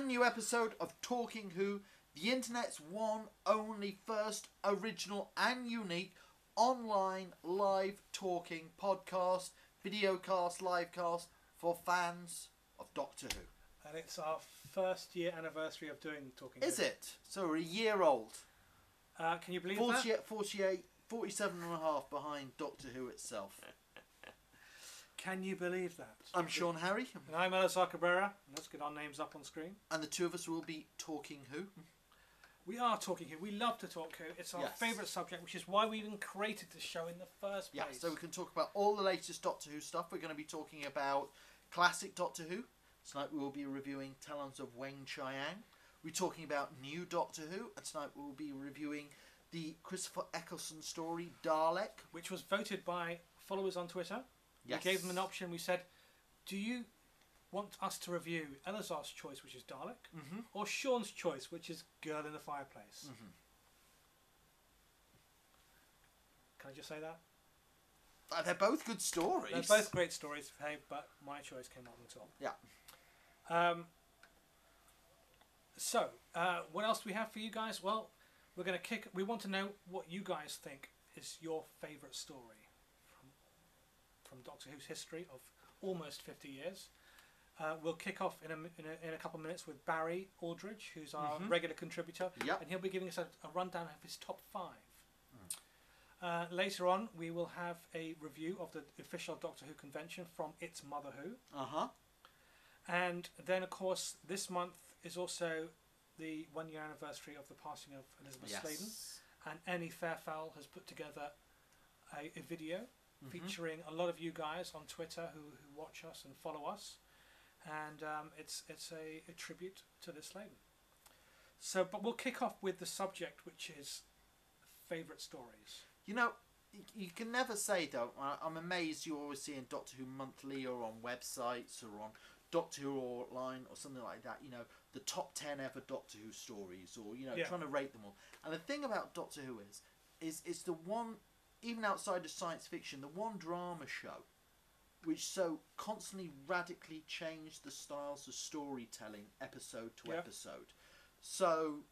brand new episode of Talking Who, the internet's one, only, first, original and unique online live talking podcast, videocast, livecast for fans of Doctor Who. And it's our first year anniversary of doing Talking Who. Is it? So we're a year old. Can you believe that? 47 and a half behind Doctor Who itself. Can you believe that? I'm Sean Harry. And I'm Elazar Cabrera. Let's get our names up on screen. And the two of us will be Talking Who. We are Talking Who. We love to talk Who. It's our favourite subject, which is why we even created this show in the first place. Yeah, so we can talk about all the latest Doctor Who stuff. We're going to be talking about classic Doctor Who. Tonight we will be reviewing Talons of Weng-Chiang. We're talking about new Doctor Who. And tonight we will be reviewing the Christopher Eccleston story, Dalek. Which was voted by followers on Twitter. Yes. We gave them an option. We said, do you want us to review Elazar's choice, which is Dalek, or Sean's choice, which is Girl in the Fireplace? Can I just say that? They're both good stories. They're both great stories, hey, but my choice came out on top. Yeah. So, what else do we have for you guys? Well, we're going to we want to know what you guys think is your favourite story from Doctor Who's history of almost 50 years. We'll kick off in a couple of minutes with Barry Aldridge, who's our regular contributor, and he'll be giving us a rundown of his top 5. Later on, we will have a review of the official Doctor Who convention from It's Mother Who. And then, of course, this month is also the 1-year anniversary of the passing of Elizabeth Sladen, and Annie Fairfowl has put together a video featuring a lot of you guys on Twitter who watch us and follow us, and it's a tribute to this Sladen. So, but we'll kick off with the subject, which is favourite stories. You know, you can never say, though. I'm amazed you always see in Doctor Who Monthly or on websites or on Doctor Who Online or something like that, you know, the top 10 ever Doctor Who stories, or, you know, trying to rate them all. And the thing about Doctor Who is it's the one, even outside of science fiction, the one drama show which so constantly radically changed the styles of storytelling episode to episode. So,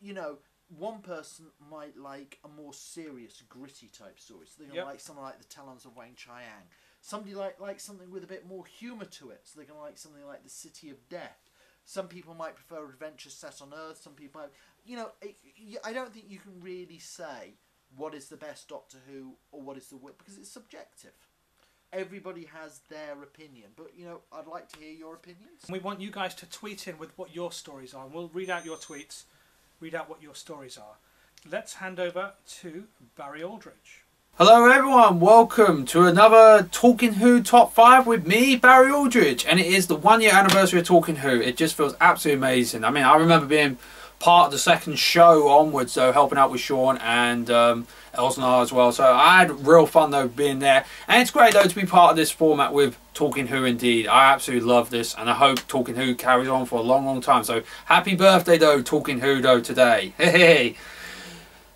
you know, one person might like a more serious, gritty type story. So they're going to like something like the Talons of Weng-Chiang. Somebody like something with a bit more humour to it. So they're going to like something like the City of Death. Some people might prefer adventures set on Earth. Some people might... You know, I don't think you can really say what is the best Doctor Who or what is the worst, because it's subjective. Everybody has their opinion. But, you know, I'd like to hear your opinions. We want you guys to tweet in with what your stories are. We'll read out your tweets, read out what your stories are. Let's hand over to Barry Aldridge. Hello everyone, welcome to another Talking Who Top 5 with me, Barry Aldridge. And it is the 1-year anniversary of Talking Who. It just feels absolutely amazing. I mean, I remember being part of the second show onwards, though, helping out with Sean and Elsnar as well. So I had real fun, though, being there. And it's great, though, to be part of this format with Talking Who indeed. I absolutely love this, and I hope Talking Who carries on for a long, long time. So happy birthday, though, Talking Who, though, today. Hey.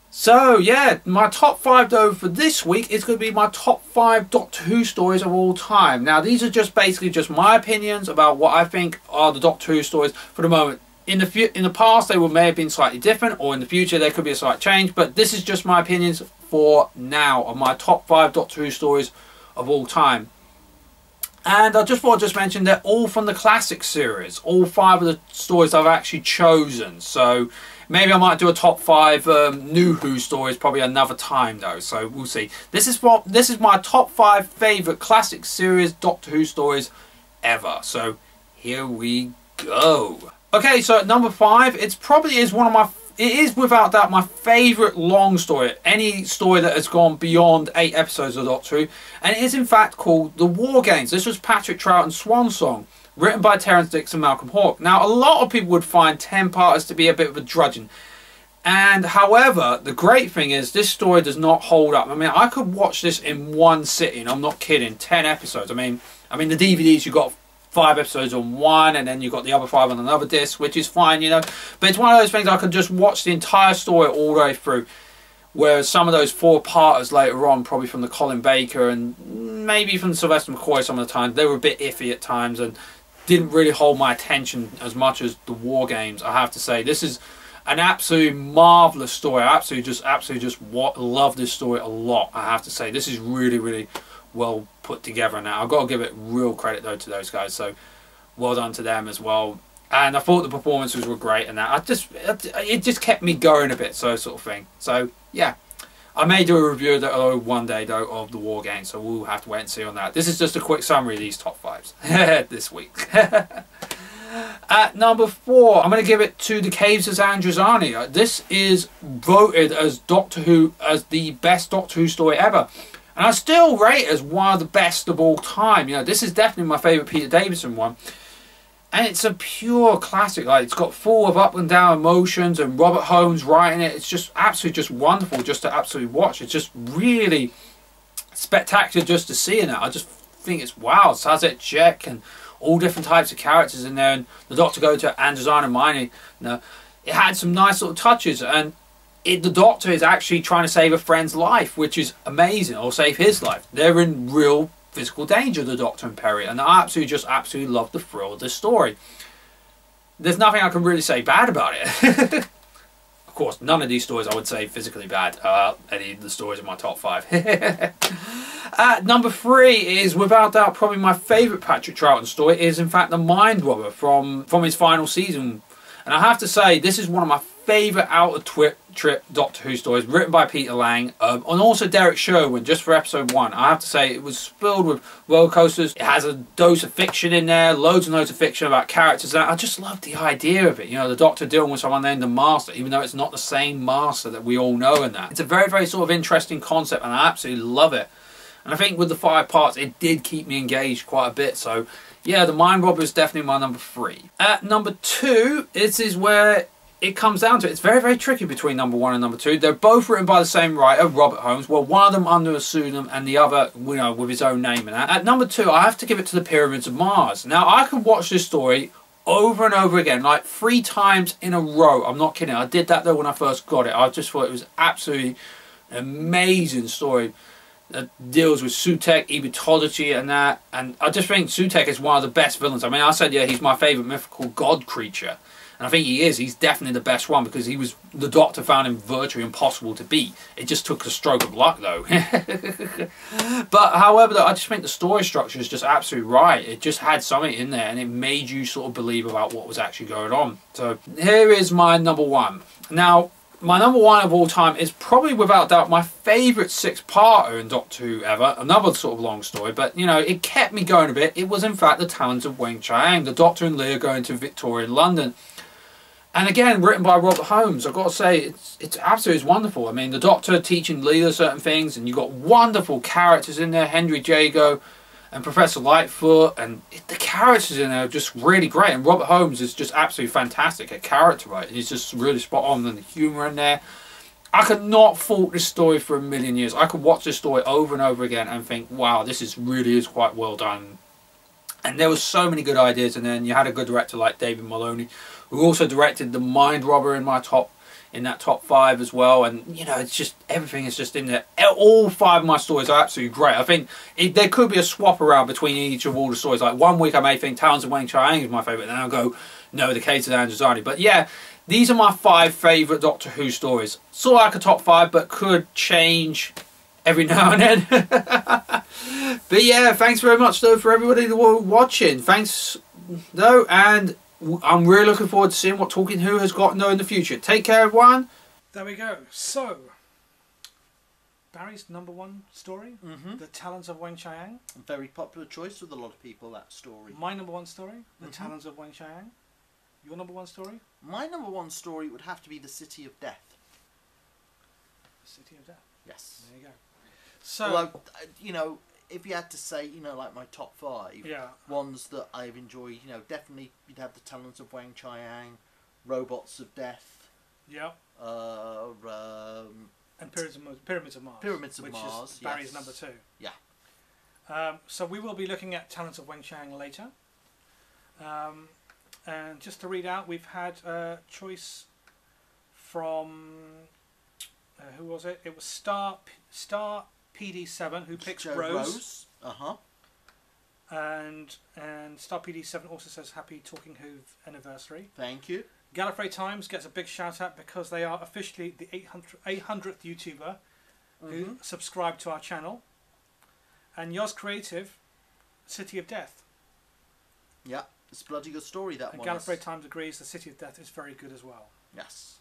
So, yeah, my top 5, though, for this week is going to be my top 5 Doctor Who stories of all time. Now, these are just basically just my opinions about what I think are the Doctor Who stories for the moment. In the past, they may have been slightly different, or in the future, there could be a slight change, but this is just my opinions for now of my top 5 Doctor Who stories of all time. And I just want to mention they're all from the classic series. All 5 of the stories I've actually chosen. So maybe I might do a top 5 new Who stories probably another time, though. So we'll see. This is my top 5 favourite classic series Doctor Who stories ever. So here we go. Okay, so at number 5, it is without doubt my favourite long story. Any story that has gone beyond 8 episodes of Doctor Who. And it is in fact called The War Games. This was Patrick Troughton's swan song, written by Terence Dicks and Malcolm Hawke. Now, a lot of people would find 10-parters to be a bit of a drudgeon. And however, the great thing is this story does not hold up. I mean, I could watch this in one sitting. I'm not kidding. 10 episodes. I mean the DVDs, you've got 5 episodes on one, and then you've got the other 5 on another disc, which is fine, you know. But it's one of those things I could just watch the entire story all the way through. Whereas some of those 4-parters later on, probably from the Colin Baker and maybe from Sylvester McCoy some of the time, they were a bit iffy at times, and didn't really hold my attention as much as the War Games, I have to say. This is an absolutely marvellous story. I absolutely just love this story a lot, I have to say. This is really, really well put together now. I've got to give it real credit, though, to those guys. So, well done to them as well. And I thought the performances were great and that. It just kept me going a bit, so sort of thing. So, yeah. I may do a review one day, though, of the War Games, so we'll have to wait and see on that. This is just a quick summary of these top 5s this week. At number 4, I'm going to give it to The Caves of Androzani. This is voted as Doctor Who as the best Doctor Who story ever. And I still rate it as one of the best of all time. You know, this is definitely my favourite Peter Davison one. And it's a pure classic. Like, it's got full of up and down emotions, and Robert Holmes writing it. It's just absolutely just wonderful just to absolutely watch. It's just really spectacular just to see in it. I just think it's wow. Sazet Jek and all different types of characters in there, and the Doctor go to Androzani Mining. You know, it had some nice little touches, and the Doctor is actually trying to save a friend's life, which is amazing, or save his life. They're in real physical danger, the Doctor and Perry, and I absolutely love the thrill of this story. There's nothing I can really say bad about it. Of course, none of these stories I would say physically bad. Any of the stories in my top 5. Number 3 is, without doubt, probably my favourite Patrick Troughton story. Is in fact The Mind Robber from his final season, and I have to say this is one of my favourite out-of-trip Doctor Who stories, written by Peter Lang, and also Derek Sherwin, just for episode 1. I have to say, it was filled with roller coasters. It has a dose of fiction in there, loads and loads of fiction about characters. And I just love the idea of it. You know, the Doctor dealing with someone named the Master, even though it's not the same Master that we all know in that. It's a very, very sort of interesting concept, and I absolutely love it. And I think with the 5 parts, it did keep me engaged quite a bit. So, yeah, The Mind Robber is definitely my number 3. At number 2, this is where it comes down to it. It's very, very tricky between number 1 and number 2. They're both written by the same writer, Robert Holmes. Well, one of them under a pseudonym and the other, you know, with his own name in that. At number 2, I have to give it to The Pyramids of Mars. Now, I could watch this story over and over again, like 3 times in a row. I'm not kidding. I did that, though, when I first got it. I just thought it was absolutely an amazing story that deals with Sutekh, Egyptology and that. And I just think Sutekh is one of the best villains. I mean, I said, yeah, he's my favourite mythical god creature. And I think he is. He's definitely the best one, because he was, the Doctor found him virtually impossible to beat. It just took a stroke of luck, though. But however, though, I just think the story structure is just absolutely right. It just had something in there, and it made you sort of believe about what was actually going on. So here is my number 1. Now, my number 1 of all time is probably without doubt my favourite 6-parter in Doctor Who ever. Another sort of long story, but you know, it kept me going a bit. It was in fact the Talons of Weng-Chiang, the Doctor and Leah going to Victorian London. And again, written by Robert Holmes. I've got to say, it's absolutely wonderful. I mean, the Doctor teaching Leela certain things, and you've got wonderful characters in there. Henry Jago and Professor Lightfoot, and the characters in there are just really great. And Robert Holmes is just absolutely fantastic at character writing. He's just really spot on, and the humour in there. I could not fault this story for a million years. I could watch this story over and over again and think, wow, this really is quite well done. And there were so many good ideas in there, and you had a good director like David Maloney, who also directed The Mind Robber in that top 5 as well. And you know, it's just, everything is just in there. All 5 of my stories are absolutely great. I think there could be a swap around between each of all the stories. Like one week I may think Talons of Weng-Chiang is my favourite, and then I'll go, no, The Caves of Androzani. But yeah, these are my 5 favourite Doctor Who stories. Sort of like a top 5, but could change every now and then. But yeah, thanks very much though for everybody that were watching. Thanks though, and I'm really looking forward to seeing what Talking Who has got in the future. Take care, everyone. There we go. So, Barry's number 1 story, The Talons of Weng-Chiang. A very popular choice with a lot of people, that story. My number 1 story, The Talons of Weng-Chiang. Your number 1 story? My number 1 story would have to be The City of Death. The City of Death. Yes. There you go. So, although, you know, if you had to say, you know, like my top 5, yeah, ones that I've enjoyed, you know, definitely you'd have The Talons of Weng-Chiang, Robots of Death. Yeah. And Pyramids of Mars. Pyramids of which Mars, is Barry's yes. number 2. Yeah. So we will be looking at Talons of Weng-Chiang later. And just to read out, we've had a choice from who was it? It was Star PD7 who picks Joe Rose. And Star PD7 also says happy Talking Who anniversary. Thank you. Gallifrey Times gets a big shout out because they are officially the 800th YouTuber who subscribed to our channel. And Yoz Creative, City of Death. Yeah, it's a bloody good story, that And one. Gallifrey Times agrees the City of Death is very good as well. Yes.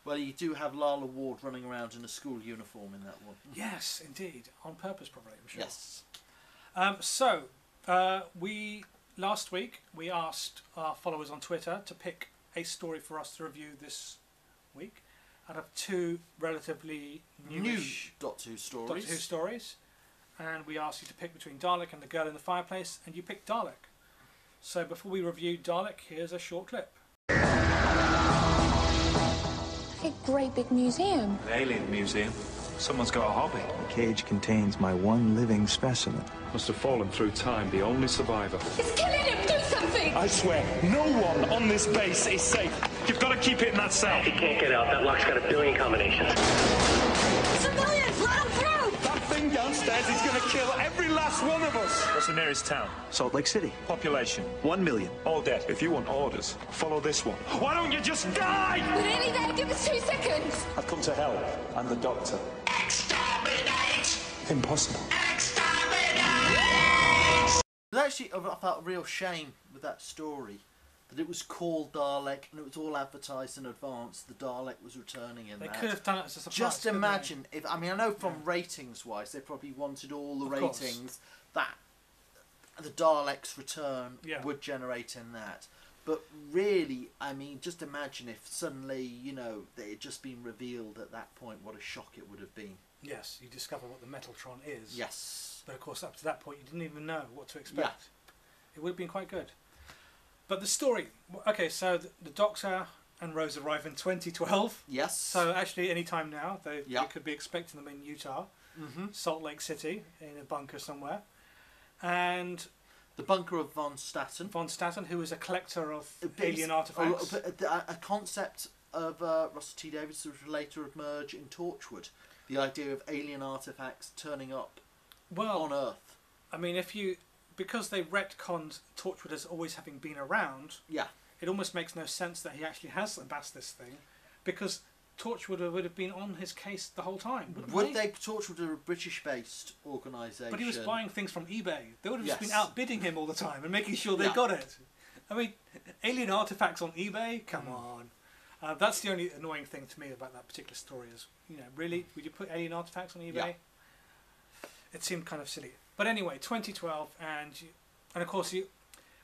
Well, you do have Lala Ward running around in a school uniform in that one. Yes, indeed. On purpose, probably, I'm sure. Yes. Last week we asked our followers on Twitter to pick a story for us to review this week out of two relatively New newish Doctor Who stories. Doctor Who stories, and we asked you to pick between Dalek and the Girl in the Fireplace, and you picked Dalek. So before we review Dalek, here's a short clip. A great big museum. An alien museum. Someone's got a hobby. The cage contains my one living specimen. Must have fallen through time, the only survivor. It's killing him! Do something! I swear, no one on this base is safe. You've got to keep it in that cell. He can't get out. That lock's got a billion combinations. Civilians, let him through! That thing downstairs is going to kill every last one of us. What's the nearest town? Salt Lake City. Population? 1 million. All dead. If you want orders, follow this one. Why don't you just die? We're nearly there. Give us 2 seconds. I've come to help. I'm the doctor. Exterminate! Impossible. Exterminate! But actually, I felt a real shame with that story that it was called Dalek and it was all advertised in advance. The Dalek was returning in They that. could have done it as a surprise. Just couldn't they? imagine if I know from ratings-wise, they probably wanted all the Of course. ratings that the Daleks' return Yeah. would generate in that. But really, I mean, just imagine if suddenly, they had just been revealed at that point. What a shock it would have been. Yes, you discover what the Metaltron is. Yes. But of course, up to that point, you didn't even know what to expect. It would have been quite good. But the story... Okay, so the Doctor and Rose arrive in 2012. Yes. So actually, any time now, they Yeah. could be expecting them in Utah, Mhm. Salt Lake City, in a bunker somewhere. And The bunker of Von Staten. Von Staten, who is a collector of It's alien artifacts. A concept of Russell T Davies which would later emerge in Torchwood. The idea of alien artifacts turning up Well, on Earth. I mean, because they retconned Torchwood as always having been around, Yeah. it almost makes no sense that he actually has amassed this thing, because Torchwood would have been on his case the whole time, wouldn't Would they? Torchwood are a British-based organisation. But he was buying things from eBay. They would have just been Yes. outbidding him all the time and making sure they Yeah. got it. I mean, alien artifacts on eBay? Come on. That's the only annoying thing to me about that particular story is, really, would you put alien artifacts on eBay? Yeah. It seemed kind of silly. But anyway, 2012, and of course,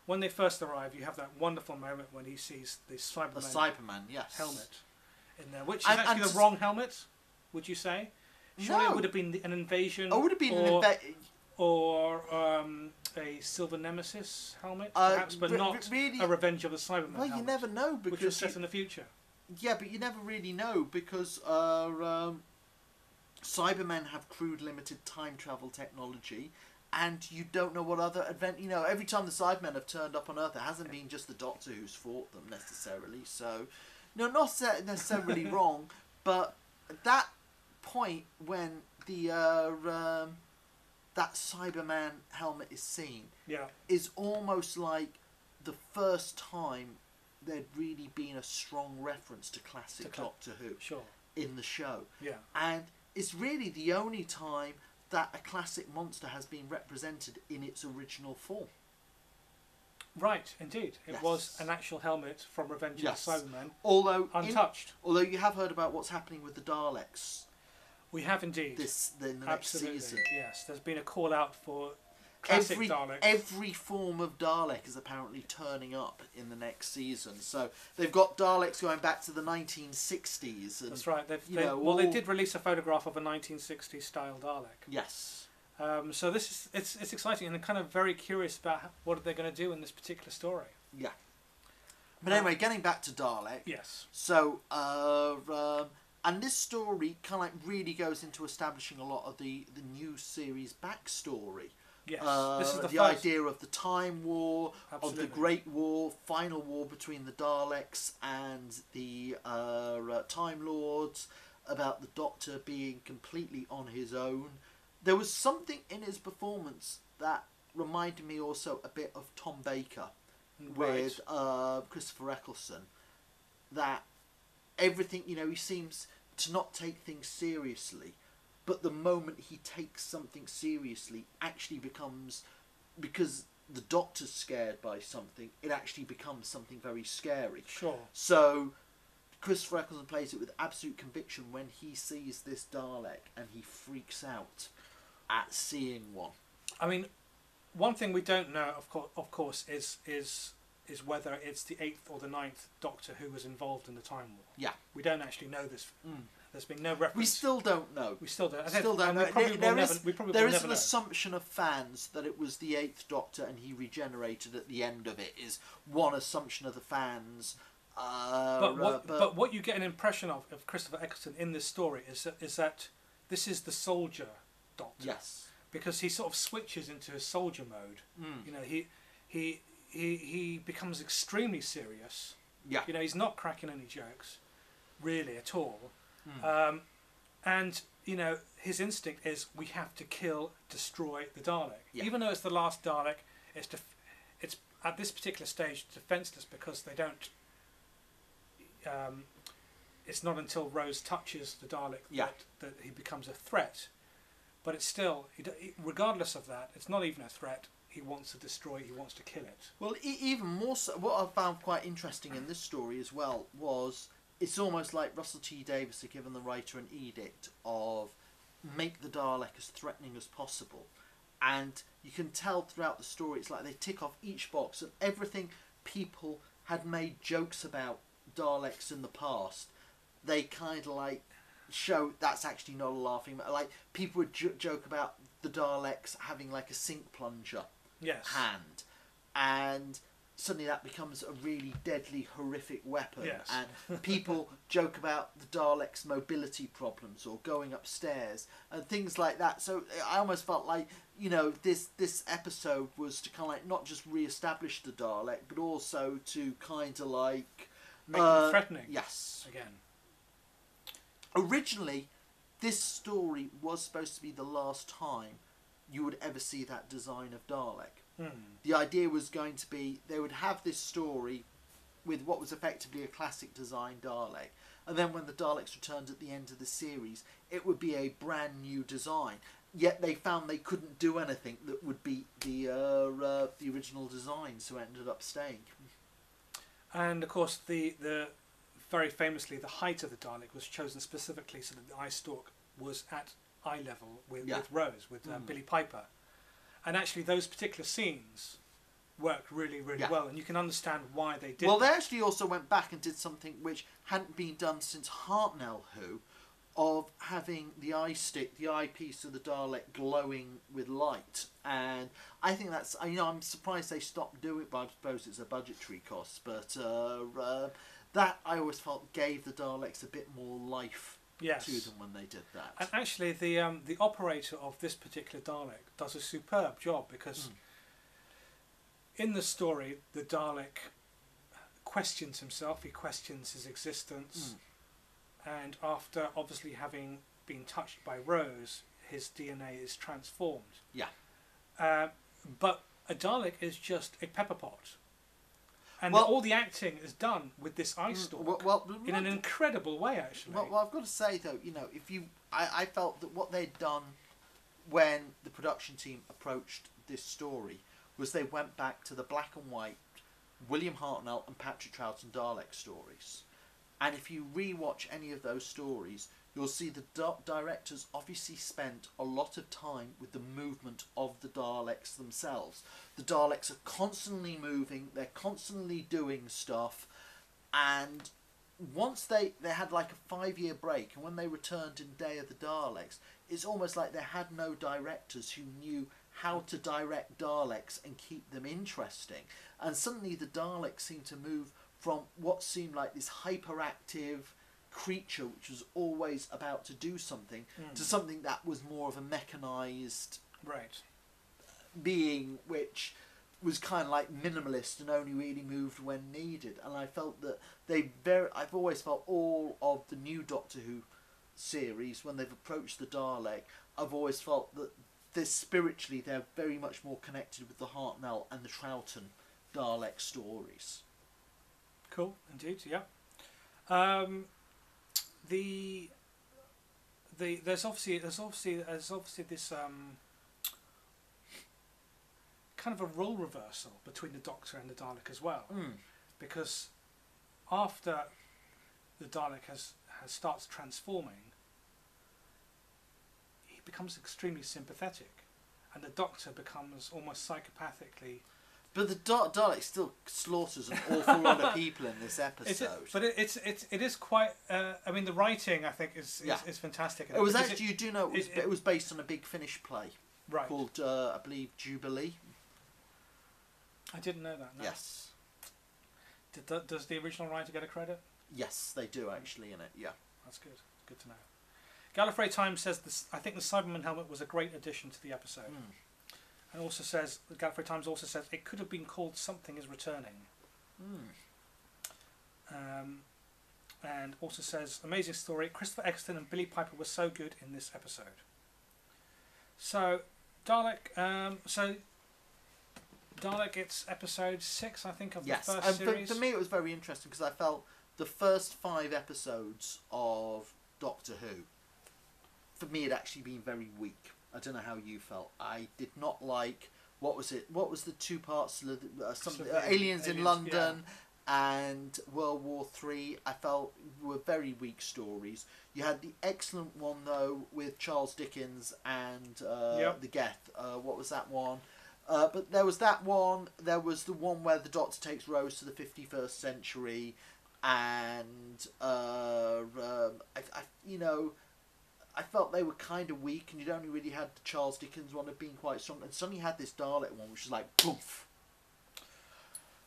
when they first arrive, you have that wonderful moment when he sees the A Cyberman Cyberman, yes. helmet in there, which is And- actually and the wrong helmet, would you say? Surely No. it would have been an invasion. Oh, it would have been or, an or a silver Nemesis helmet, Uh, perhaps, but re- not really- a Revenge of the Cybermen Well, you helmet, never know which was because set in the future. yeah, but you never really know because Cybermen have crude, limited time travel technology, and you don't know what other event. Every time the Cybermen have turned up on Earth, it hasn't been just the Doctor who's fought them necessarily. So, no, not necessarily wrong, but at that point when the that Cyberman helmet is seen, Yeah, is almost like the first time there'd really been a strong reference to classic Doctor Who sure. in the show. Yeah, And it's really the only time that a classic monster has been represented in its original form. right. Indeed, it Yes. was an actual helmet from Revenge Yes. of the Cybermen, Although untouched. although you have heard about what's happening with the Daleks We have indeed. in the next Absolutely, season. yes. There's been a call out for classic Daleks. Every form of Dalek is apparently turning up in the next season. So they've got Daleks going back to the 1960s. And, That's right. They all- did release a photograph of a 1960s style Dalek. Yes. So it's exciting, and I'm kind of very curious about what they're going to do in this particular story. Yeah. But anyway, getting back to Dalek. Yes. So, and this story kind of like really goes into establishing a lot of the new series backstory. Yes. This is the the first. idea of the Time War, Absolutely. of the Great War, final war between the Daleks and the Time Lords, about the Doctor being completely on his own. There was something in his performance that reminded me also a bit of Tom Baker Right. with Christopher Eccleston. That everything, you know, he seems to not take things seriously, but the moment he takes something seriously, actually becomes, because the Doctor's scared by something, it actually becomes something very scary. Sure. So Christopher Eccleston plays it with absolute conviction when he sees this Dalek, and he freaks out at seeing one. I mean, one thing we don't know, of course, is whether it's the 8th or the 9th Doctor who was involved in the Time War. Yeah. We don't actually know this. There's been no reference. We still don't know. We still don't. Still don't know. There is never an know. assumption of fans that it was the 8th Doctor and he regenerated at the end of it, is one assumption of the fans. But what you get an impression of Christopher Eccleston in this story is that this is the soldier Doctor. Yes. Because he sort of switches into his soldier mode. You know, he becomes extremely serious. Yeah. You know, he's not cracking any jokes, really, at all. And, you know, his instinct is we have to destroy the Dalek. Yeah. Even though it's the last Dalek, it's at this particular stage defenseless because they don't... it's not until Rose touches the Dalek that he becomes a threat. But it's still, regardless of that, it's not even a threat. He wants to destroy, he wants to kill it. Well, even more so, what I found quite interesting in this story as well was it's almost like Russell T Davies had given the writer an edict of make the Dalek as threatening as possible. And you can tell throughout the story, it's like they tick off each box, and everything people had made jokes about Daleks in the past, they kind of like show that's actually not a laughing matter. Like people would joke about the Daleks having like a sink plunger hand, and suddenly that becomes a really deadly, horrific weapon. Yes. And people joke about the Daleks' mobility problems or going upstairs and things like that. So I almost felt like, you know, this episode was to kind of like not just re-establish the Dalek, but also to kind of like make them threatening. Yes. Again. Originally, this story was supposed to be the last time you would ever see that design of Dalek. The idea was going to be they would have this story with what was effectively a classic design Dalek, and then when the Daleks returned at the end of the series, it would be a brand new design. Yet they found they couldn't do anything that would beat the original design, so it ended up staying. And of course, the very famously, the height of the Dalek was chosen specifically so that the eye stalk was at eye level with Rose, with Billy Piper. And actually, those particular scenes worked really, really well, and you can understand why they did. Well, they actually also went back and did something which hadn't been done since Hartnell Who, of having the eye stick, the eyepiece of the Dalek glowing with light. And I think that's, you know, I'm surprised they stopped doing it, but I suppose it's a budgetary cost. But that I always felt gave the Daleks a bit more life to them when they did that. And actually, the operator of this particular Dalek does a superb job, because in the story, the Dalek questions himself, he questions his existence, and after obviously having been touched by Rose, his DNA is transformed. Yeah. But a Dalek is just a pepper pot. And well, all the acting is done with this eye stalk in an incredible way, actually. Well, I've got to say, though, you know, I felt that what they'd done when the production team approached this story was they went back to the black and white William Hartnell and Patrick Troughton Dalek stories. And if you rewatch any of those stories, you'll see the directors obviously spent a lot of time with the movement of the Daleks themselves. The Daleks are constantly moving, they're constantly doing stuff, and once they had like a 5-year break, and when they returned in Day of the Daleks, it's almost like they had no directors who knew how to direct Daleks and keep them interesting. And suddenly the Daleks seemed to move from what seemed like this hyperactive creature which was always about to do something to something that was more of a mechanized being, which was kind of like minimalist and only really moved when needed. And I felt that I've always felt all of the new Doctor Who series, when they've approached the Dalek, I've always felt that spiritually they're very much more connected with the Hartnell and the Troughton Dalek stories. Cool, indeed, yeah. There's obviously this kind of a role reversal between the Doctor and the Dalek as well, because after the Dalek starts transforming, he becomes extremely sympathetic, and the Doctor becomes almost psychopathically. But the Dalek still slaughters an awful lot of people in this episode. It is quite. I mean, the writing I think is fantastic. It was actually it was based on a Big Finish play, right, called I believe Jubilee. I didn't know that. No. Yes. Does the original writer get a credit? Yes, they do actually in it. Yeah. That's good. Good to know. Gallifrey Times says this. I think the Cyberman helmet was a great addition to the episode. And also says, the Gallifrey Times also says it could have been called Something is Returning. And also says, amazing story. Christopher Eccleston and Billy Piper were so good in this episode. So Dalek. Dalek, it's episode 6, I think, of the first series. For me, it was very interesting because I felt the first 5 episodes of Doctor Who, for me, had actually been very weak. I don't know how you felt. I did not like, what was it? What was the 2 parts? Aliens in London and World War III. I felt were very weak stories. You had the excellent one though with Charles Dickens and the Geth. What was that one? But there was that one. There was the one where the Doctor takes Rose to the 51st century, and I felt they were kind of weak, and you'd only really had the Charles Dickens one of being quite strong, and suddenly you had this Dalek one, which was like poof.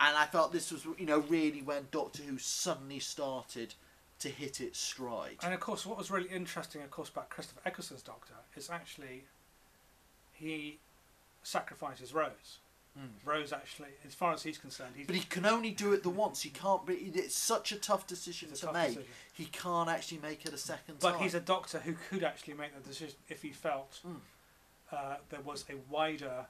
And I felt this was, really when Doctor Who suddenly started to hit its stride. And of course, what was really interesting, of course, about Christopher Eccleston's Doctor is actually he sacrifices Rose. Rose actually, as far as he's concerned, but he can only do it the once. He can't. It's such a tough decision to make. He can't actually make it a second time. But he's a Doctor who could actually make the decision if he felt there was a wider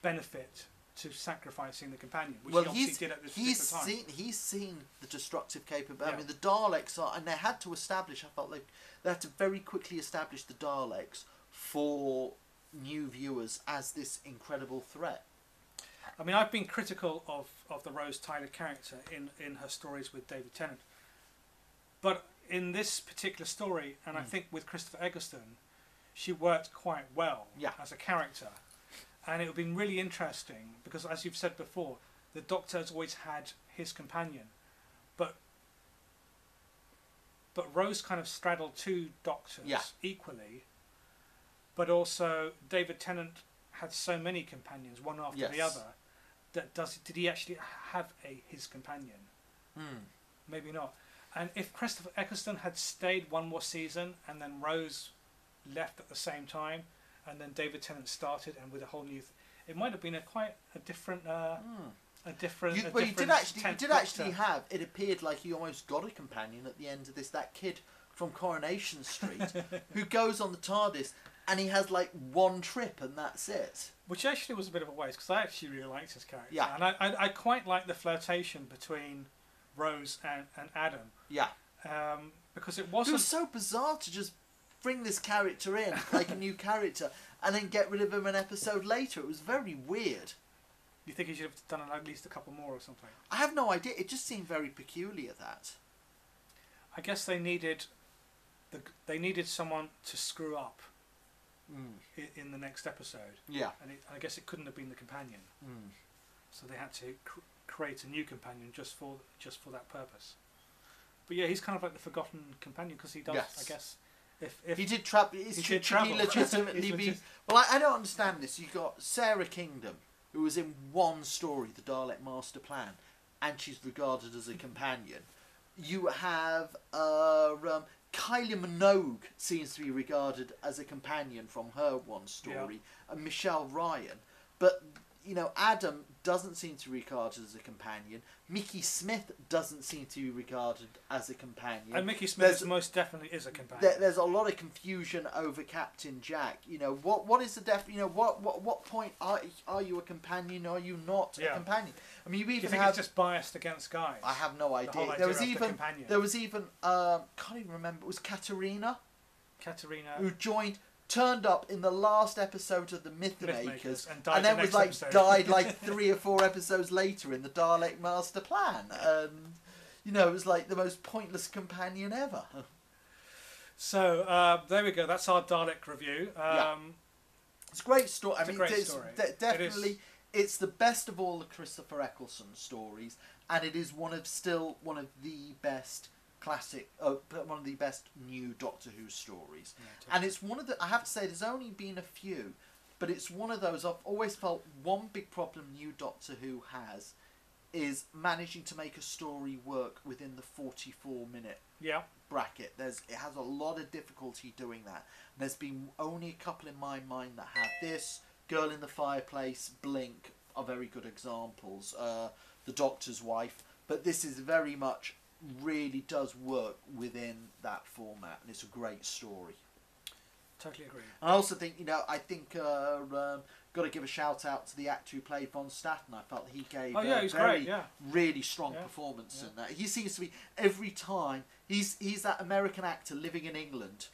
benefit to sacrificing the companion, which he obviously did at this particular time. He's seen the destructive capability. I mean, the Daleks are, and they had to establish. I felt like they had to very quickly establish the Daleks for new viewers as this incredible threat. I mean, I've been critical of the Rose Tyler character in her stories with David Tennant. But in this particular story, and I think with Christopher Eccleston, she worked quite well as a character. And it would have been really interesting, because as you've said before, the Doctor has always had his companion. But Rose kind of straddled 2 Doctors equally. But also, David Tennant had so many companions, one after the other. Did he actually have his companion? Maybe not. And if Christopher Eccleston had stayed one more season and then Rose left at the same time, and then David Tennant started and with a whole new, it might have been quite a different. He did actually have. It appeared like he almost got a companion at the end of this. That kid from Coronation Street who goes on the TARDIS. And he has like 1 trip and that's it. Which actually was a bit of a waste, because I actually really liked his character. Yeah. And I quite like the flirtation between Rose and Adam. Yeah. Because it wasn't... It was so bizarre to just bring this character in, like a new character, and then get rid of him an episode later. It was very weird. You think he should have done at least a couple more or something? I have no idea. It just seemed very peculiar, that. I guess they needed someone to screw up. In the next episode, and I guess it couldn't have been the companion, so they had to create a new companion just for that purpose. But yeah, he's kind of like the forgotten companion because he does. I guess if he did travel, he legitimately be. Well, I don't understand this. You got Sarah Kingdom, who was in one story, the Dalek Master Plan, and she's regarded as a companion. You have Kylie Minogue seems to be regarded as a companion from her one story, and Michelle Ryan. But you know, Adam doesn't seem to be regarded as a companion. Mickey Smith doesn't seem to be regarded as a companion. And Mickey Smith most definitely is a companion. There's a lot of confusion over Captain Jack. You know, what is the you know, what point are you a companion? Are you not a companion? I mean, Do you think it's just biased against guys? I have no idea. The whole idea There was of the even companion. can't even remember. It was Katerina who turned up in the last episode of the Mythmakers and then was like died like 3 or 4 episodes later in the Dalek Master Plan, and you know, it was like the most pointless companion ever. So there we go. That's our Dalek review. It's a great story. It's a great story. Definitely, it's the best of all the Christopher Eccleston stories, and it is one of the best classic, one of the best new Doctor Who stories. Yeah, and it's one of the, I have to say, there's only been a few, but it's one of those, I've always felt one big problem new Doctor Who has is managing to make a story work within the 44-minute bracket. It has a lot of difficulty doing that. And there's been only a couple in my mind that have this. Girl in the Fireplace, Blink are very good examples. The Doctor's Wife. But this is very much, really does work within that format, and it's a great story. Totally agree. I also think, you know, got to give a shout out to the actor who played Von Staten. I felt he gave really strong performance in that. He seems to be, every time, he's that American actor living in England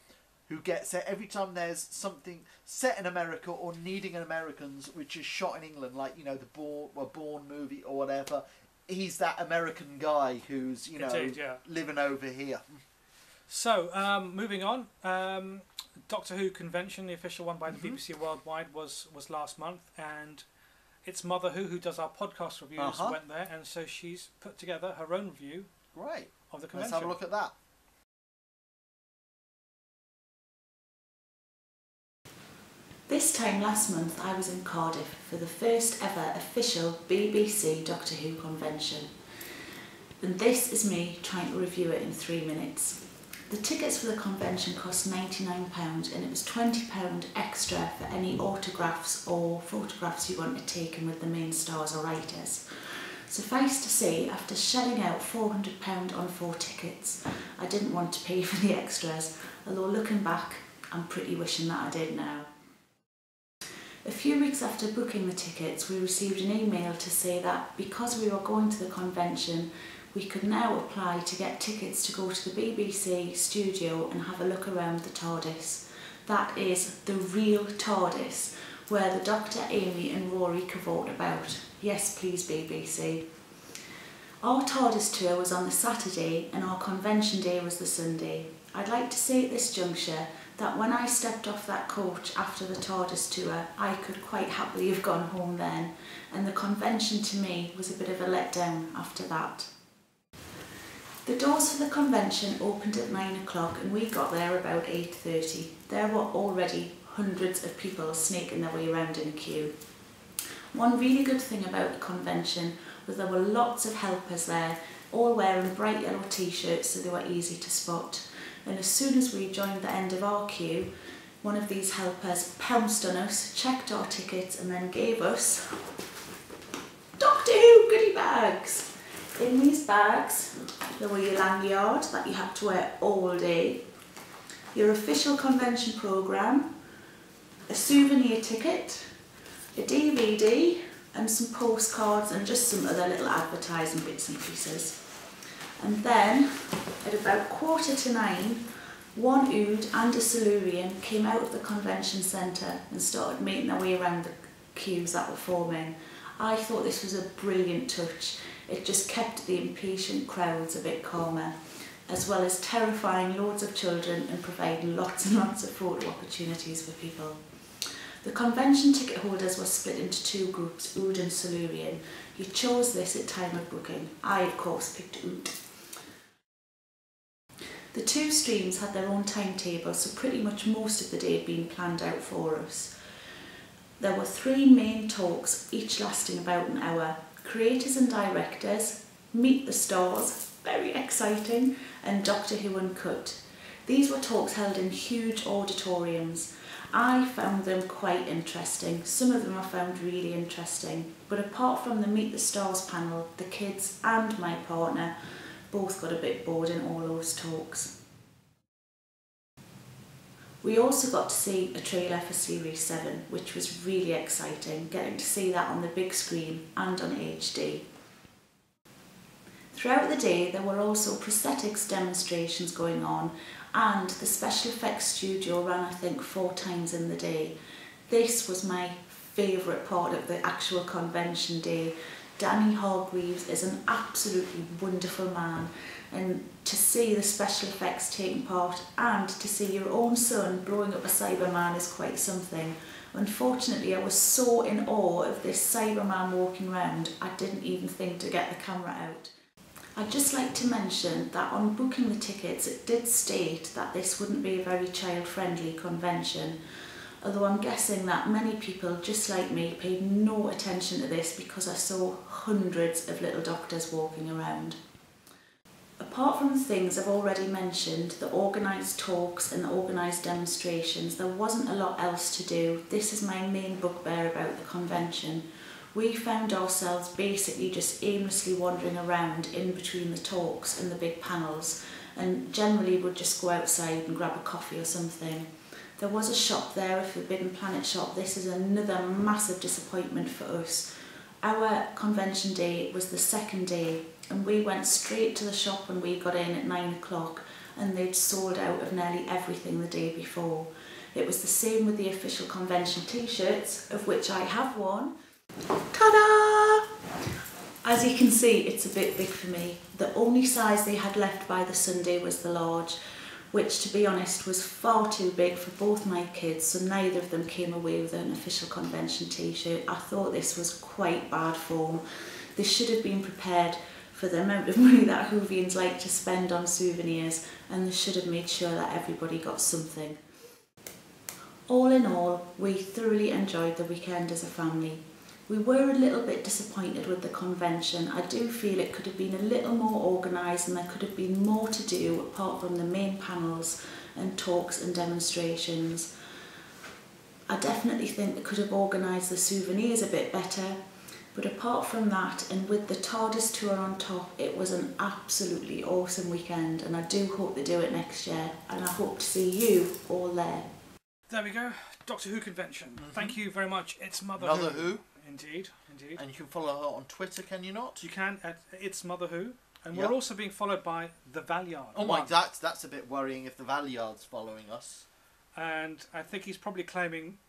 who gets it every time there's something set in America or needing an Americans which is shot in England, like, you know, the Bourne movie or whatever. He's that American guy who's, you know, living over here. So, moving on. Doctor Who convention, the official one by the BBC Worldwide, was last month, and it's Mother Who does our podcast reviews, went there, and so she's put together her own review of the convention. Let's have a look at that. This time last month I was in Cardiff for the first ever official BBC Doctor Who convention. And this is me trying to review it in 3 minutes. The tickets for the convention cost £99 and it was £20 extra for any autographs or photographs you wanted taken with the main stars or writers. Suffice to say, after shelling out £400 on 4 tickets, I didn't want to pay for the extras, although looking back, I'm pretty wishing that I did now. A few weeks after booking the tickets, we received an email to say that because we were going to the convention, we could now apply to get tickets to go to the BBC studio and have a look around the TARDIS. That is the real TARDIS, where the Doctor, Amy and Rory cavort about. Yes, please, BBC. Our TARDIS tour was on the Saturday and our convention day was the Sunday. I'd like to say at this juncture that when I stepped off that coach after the TARDIS tour, I could quite happily have gone home then, and the convention to me was a bit of a letdown after that. The doors for the convention opened at 9 o'clock and we got there about 8:30. There were already hundreds of people snaking their way around in a queue. One really good thing about the convention was there were lots of helpers there, all wearing bright yellow t-shirts so they were easy to spot. And as soon as we joined the end of our queue, one of these helpers pounced on us, checked our tickets and then gave us Doctor Who goodie bags. In these bags, there were your lanyard that you had to wear all day, your official convention programme, a souvenir ticket, a DVD and some postcards and just some other little advertising bits and pieces. And then, at about 9:15, one Ood and a Silurian came out of the convention centre and started making their way around the queues that were forming. I thought this was a brilliant touch. It just kept the impatient crowds a bit calmer, as well as terrifying loads of children and providing lots and lots of photo opportunities for people. The convention ticket holders were split into 2 groups, Ood and Silurian. You chose this at time of booking. I, of course, picked Ood. The 2 streams had their own timetables, so pretty much most of the day had been planned out for us. There were 3 main talks, each lasting about an hour. Creators and directors, Meet the Stars, very exciting, and Doctor Who Uncut. These were talks held in huge auditoriums. I found them quite interesting. Some of them I found really interesting, but apart from the Meet the Stars panel, the kids and my partner both got a bit bored in all those talks. We also got to see a trailer for Series 7, which was really exciting, getting to see that on the big screen and on HD. Throughout the day there were also prosthetics demonstrations going on, and the special effects studio ran I think 4 times in the day. This was my favourite part of the actual convention day. Danny Hargreaves is an absolutely wonderful man, and to see the special effects taking part and to see your own son blowing up a Cyberman is quite something. Unfortunately, I was so in awe of this Cyberman walking around, I didn't even think to get the camera out. I'd just like to mention that on booking the tickets it did state that this wouldn't be a very child-friendly convention, although I'm guessing that many people, just like me, paid no attention to this because I saw hundreds of little doctors walking around. Apart from the things I've already mentioned, the organised talks and the organised demonstrations, there wasn't a lot else to do. This is my main bugbear about the convention. We found ourselves basically just aimlessly wandering around in between the talks and the big panels, and generally would just go outside and grab a coffee or something. There was a shop there, a Forbidden Planet shop. This is another massive disappointment for us. Our convention day was the second day, and we went straight to the shop when we got in at 9 o'clock, and they'd sold out of nearly everything the day before. It was the same with the official convention t-shirts, of which I have one. Ta-da! As you can see, it's a bit big for me. The only size they had left by the Sunday was the large, which to be honest was far too big for both my kids, so neither of them came away with an official convention t-shirt. I thought this was quite bad form. They should have been prepared for the amount of money that Whovians like to spend on souvenirs, and they should have made sure that everybody got something. All in all, we thoroughly enjoyed the weekend as a family. We were a little bit disappointed with the convention. I do feel it could have been a little more organised and there could have been more to do apart from the main panels and talks and demonstrations. I definitely think they could have organised the souvenirs a bit better, but apart from that, and with the TARDIS tour on top, it was an absolutely awesome weekend, and I do hope they do it next year, and I hope to see you all there. There we go, Doctor Who convention. Thank you very much. It's Mother Who. Indeed, indeed. And you can follow her on Twitter, can you not? You can at It's Mother Who, and Yep. we're also being followed by the Valeyard. Oh my, that's a bit worrying if the Valeyard's following us. And I think he's probably claiming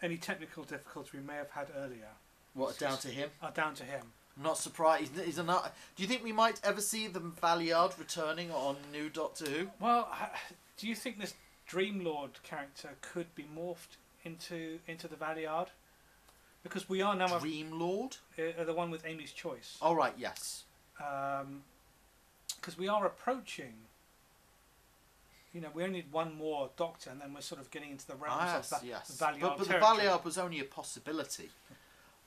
any technical difficulties we may have had earlier. What, down to him? Down to him. I'm not surprised. He's not. Do you think we might ever see the Valeyard returning on new Doctor Who? Well, do you think this Dream Lord character could be morphed into the Valeyard? Because we are now Dream Lord? The one with Amy's Choice. Oh right, yes. Because we are approaching. You know, we only need one more Doctor, and then we're sort of getting into the realms of the Valeyard But the territory. Valeyard was only a possibility.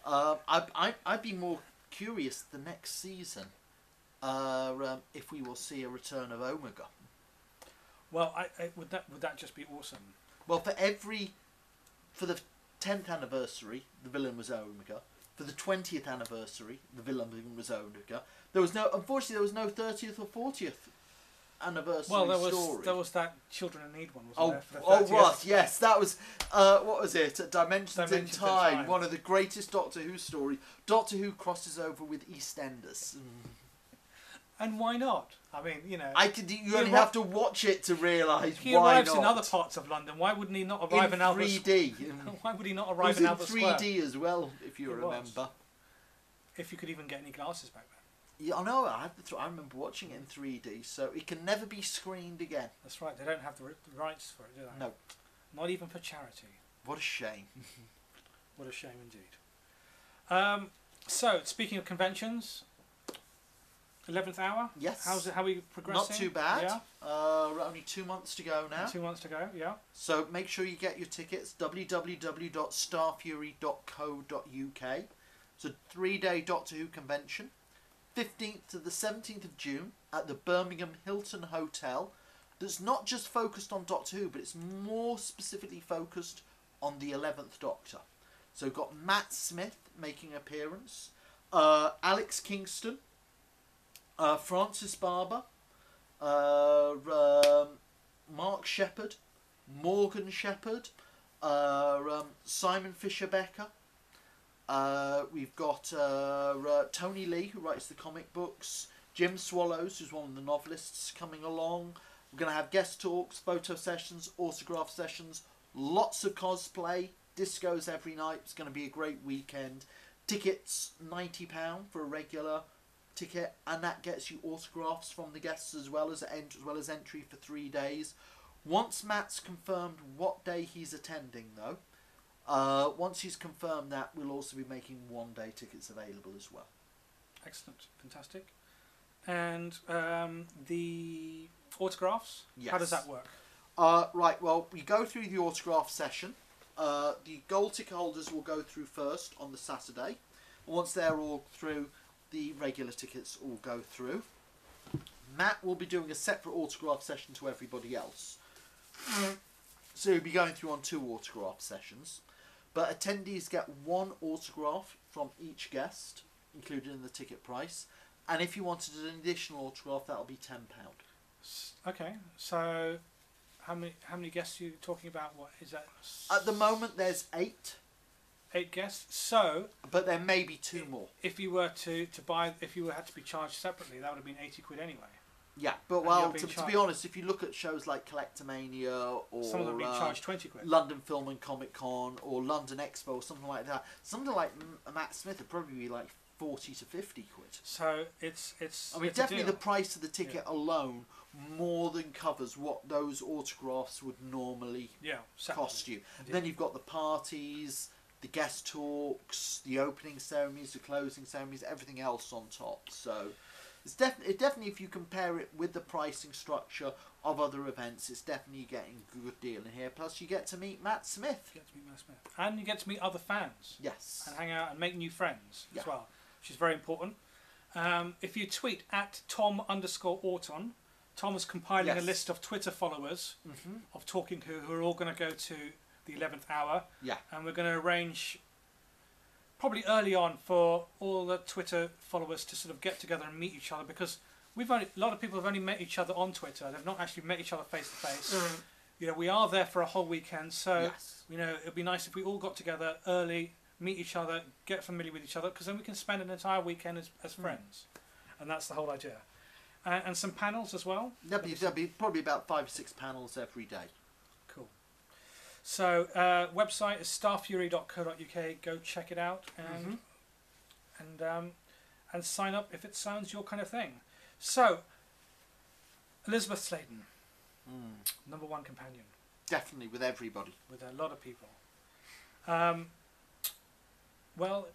I'd be more curious the next season if we will see a return of Omega. Well, would that just be awesome? Well, for the 10th anniversary, the villain was Omega. For the 20th anniversary, the villain was Omega. Unfortunately, there was no 30th or 40th anniversary story. There was that Children in Need one, wasn't there? Right, yes, that was what was it? Dimensions in in Time, Time. one of the greatest Doctor Who stories. Doctor Who crosses over with EastEnders. And why not? I mean, you know, you only have to watch it to realise he why arrives not. in other parts of London. Why wouldn't he not arrive in Albert 3D? Why would he not It was arrive in in Albert Square? 3D as well, if you It was. remember. If you could even get any glasses back then. Yeah, I know. I remember watching it in 3D, so it can never be screened again. That's right. They don't have the rights for it, do they? No. Not even for charity. What a shame. What a shame indeed. So, speaking of conventions, 11th hour. Yes. How are we progressing? Not too bad. Yeah. Only 2 months to go now. 2 months to go. Yeah. So make sure you get your tickets. www.starfury.co.uk. It's a 3-day Doctor Who convention. 15th to the 17th of June at the Birmingham Hilton Hotel. That's not just focused on Doctor Who, but it's more specifically focused on the 11th Doctor. So we've got Matt Smith making an appearance, Alex Kingston, Francis Barber, Mark Shepherd, Morgan Shepherd, Simon Fisher-Becker. We've got Tony Lee, who writes the comic books, Jim Swallows, who's one of the novelists, coming along. We're going to have guest talks, photo sessions, autograph sessions, lots of cosplay, discos every night. It's going to be a great weekend. Tickets, £90 for a regular ticket, and that gets you autographs from the guests as well as entry for 3 days. Once Matt's confirmed what day he's attending, though, once he's confirmed that, we'll also be making one-day tickets available as well. Excellent, fantastic. And the autographs, yes. How does that work? Right, well, we go through the autograph session. The gold ticket holders will go through first on the Saturday. Once they're all through, the regular tickets all go through. Matt will be doing a separate autograph session to everybody else. So he'll be going through on 2 autograph sessions. But attendees get 1 autograph from each guest, included in the ticket price. And if you wanted an additional autograph, that'll be £10. Okay, so how many guests are you talking about? What is that? At the moment, there's 8. 8 guests. So, but there may be 2 more. If you were to buy, if you had to be charged separately, that would have been £80 anyway. Yeah, but well, to be honest, if you look at shows like Collectomania or some of them being charged £20, London Film and Comic Con or London Expo or something like that, something like Matt Smith would probably be like 40 to 50 quid. So it's. I mean, definitely the price of the ticket alone more than covers what those autographs would normally cost you. Then you've got the parties, the guest talks, the opening ceremonies, the closing ceremonies, everything else on top. So it's definitely, if you compare it with the pricing structure of other events, it's definitely getting a good deal in here. Plus, you get to meet Matt Smith. You get to meet Matt Smith, and you get to meet other fans. Yes, and hang out and make new friends as well, which is very important. If you tweet at Tom_Orton, Tom is compiling a list of Twitter followers of Talking who are all going to go to the 11th hour. Yeah. And we're going to arrange probably early on for all the Twitter followers to sort of get together and meet each other, because a lot of people have only met each other on Twitter. They've not actually met each other face to face. You know, we are there for a whole weekend, so you know, it'd be nice if we all got together early, meet each other, get familiar with each other, because then we can spend an entire weekend as friends. And that's the whole idea. And some panels as well. There'll be probably about 5 or 6 panels every day. Cool. So website is starfury.co.uk. Go check it out and sign up if it sounds your kind of thing. So Elizabeth Sladen, #1 companion. Definitely with everybody. With a lot of people. Well,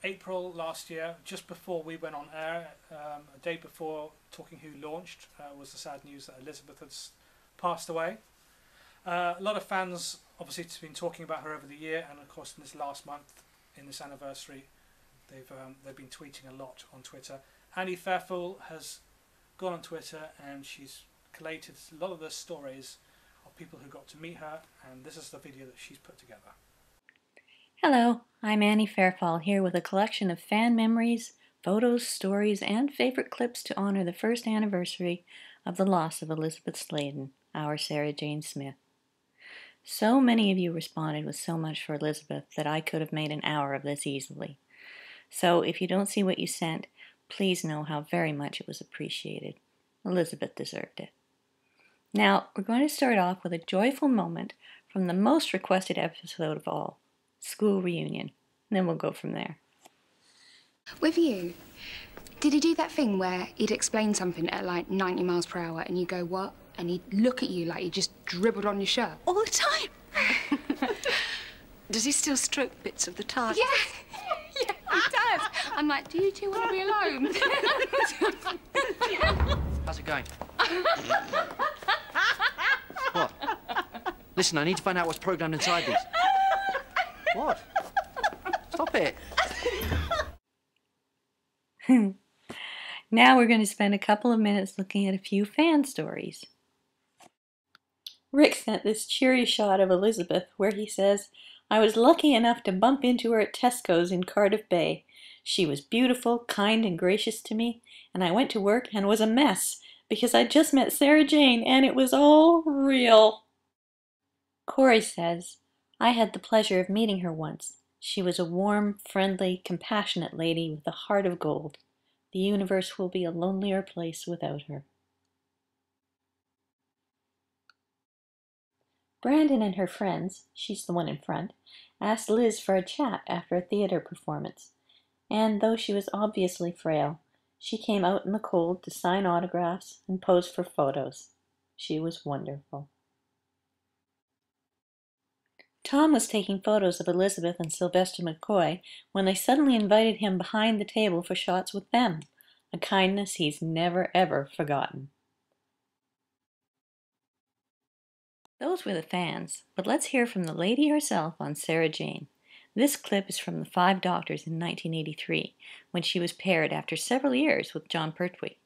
April last year, just before we went on air, a day before Talking Who launched, was the sad news that Elizabeth had passed away. A lot of fans obviously have been talking about her over the year, and of course in this last month, in this anniversary, they've been tweeting a lot on Twitter. Annie Fairfield has gone on Twitter and she's collated a lot of the stories of people who got to meet her, and this is the video that she's put together. Hello, I'm Annie Fairfall here with a collection of fan memories, photos, stories, and favorite clips to honor the first anniversary of the loss of Elizabeth Sladen, our Sarah Jane Smith. So many of you responded with so much for Elizabeth that I could have made an hour of this easily. So if you don't see what you sent, please know how very much it was appreciated. Elizabeth deserved it. Now, we're going to start off with a joyful moment from the most requested episode of all, School Reunion. And then we'll go from there. With you, did he do that thing where he'd explain something at like 90 miles per hour and you go, what? And he'd look at you like he just dribbled on your shirt? All the time. Does he still stroke bits of the target? Yeah. Yeah, he does. I'm like, do you two want to be alone? How's it going? What? Listen, I need to find out what's programmed inside these. What? Stop it. Now we're going to spend a couple of minutes looking at a few fan stories. Rick sent this cheery shot of Elizabeth where he says, "I was lucky enough to bump into her at Tesco's in Cardiff Bay. She was beautiful, kind, and gracious to me, and I went to work and was a mess because I just met Sarah Jane and it was all real." Corey says, "I had the pleasure of meeting her once. She was a warm, friendly, compassionate lady with a heart of gold. The universe will be a lonelier place without her." Brandon and her friends, she's the one in front, asked Liz for a chat after a theater performance. And though she was obviously frail, she came out in the cold to sign autographs and pose for photos. She was wonderful. Tom was taking photos of Elizabeth and Sylvester McCoy when they suddenly invited him behind the table for shots with them, a kindness he's never ever forgotten. Those were the fans, but let's hear from the lady herself on Sarah Jane. This clip is from The Five Doctors in 1983, when she was paired after several years with John Pertwee.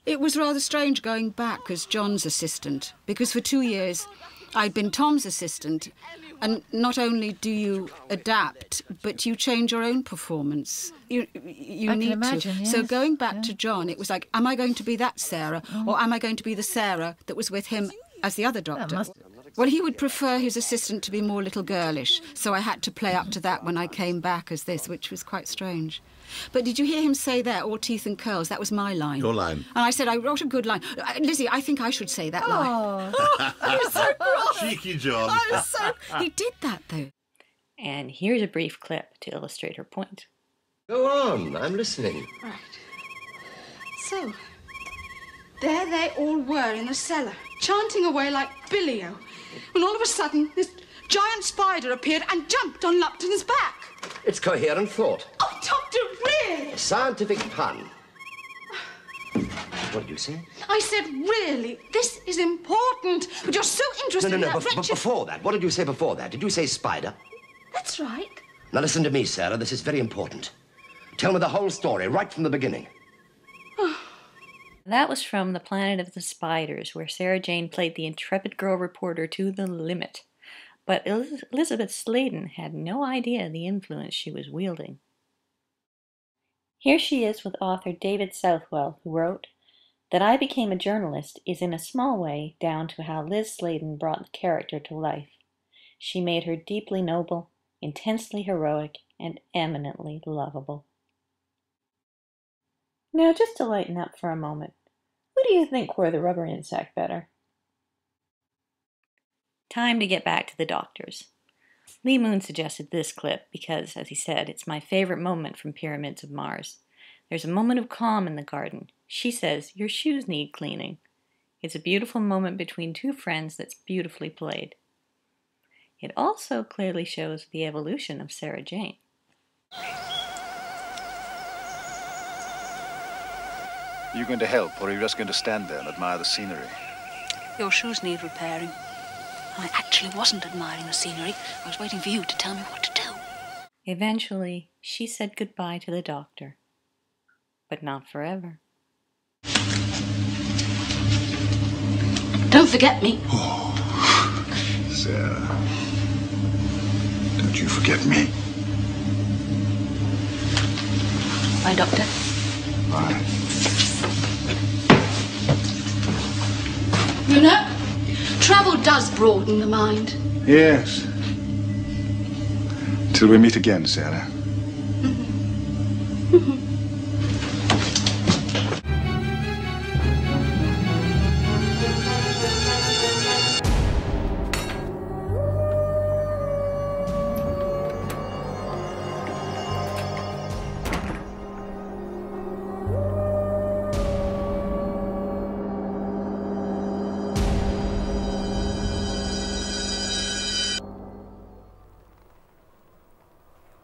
It was rather strange going back as John's assistant, because for 2 years I'd been Tom's assistant, and not only do you adapt, but you change your own performance. You need imagine, to. yes. So going back to John, it was like, am I going to be that Sarah, or am I going to be the Sarah that was with him as the other doctor? Well, he would prefer his assistant to be more little girlish, so I had to play up to that when I came back as this, which was quite strange. But did you hear him say there, all teeth and curls? That was my line. Your line. And I said, I wrote a good line. Lizzie, I think I should say that line. I was so cross. Cheeky John. I was so... He did that, though. And here's a brief clip to illustrate her point. Go on, I'm listening. Right. So, there they all were in the cellar, chanting away like Billy-O, when all of a sudden this giant spider appeared and jumped on Lupton's back. It's coherent thought. Oh, Doctor, really? Scientific pun. What did you say? I said, really, this is important, but you're so interested in that But wretched... before that, what did you say before that? Did you say spider? That's right. Now listen to me, Sarah, this is very important. Tell me the whole story, right from the beginning. That was from The Planet of the Spiders, where Sarah Jane played the intrepid girl reporter to the limit. But Elizabeth Sladen had no idea the influence she was wielding. Here she is with author David Southwell, who wrote, "That I Became a Journalist is in a small way down to how Liz Sladen brought the character to life. She made her deeply noble, intensely heroic, and eminently lovable." Now, just to lighten up for a moment, who do you think wore the rubber insect better? Time to get back to the doctors. Lee Moon suggested this clip because, as he said, it's my favorite moment from Pyramids of Mars. There's a moment of calm in the garden. She says, "Your shoes need cleaning." It's a beautiful moment between two friends that's beautifully played. It also clearly shows the evolution of Sarah Jane. Are you going to help, or are you just going to stand there and admire the scenery? Your shoes need repairing. I actually wasn't admiring the scenery. I was waiting for you to tell me what to do. Eventually, she said goodbye to the doctor. But not forever. Don't forget me. Oh, Sarah. Don't you forget me. Bye, Doctor. Bye. You know, travel does broaden the mind. Yes. Till we meet again, Sarah.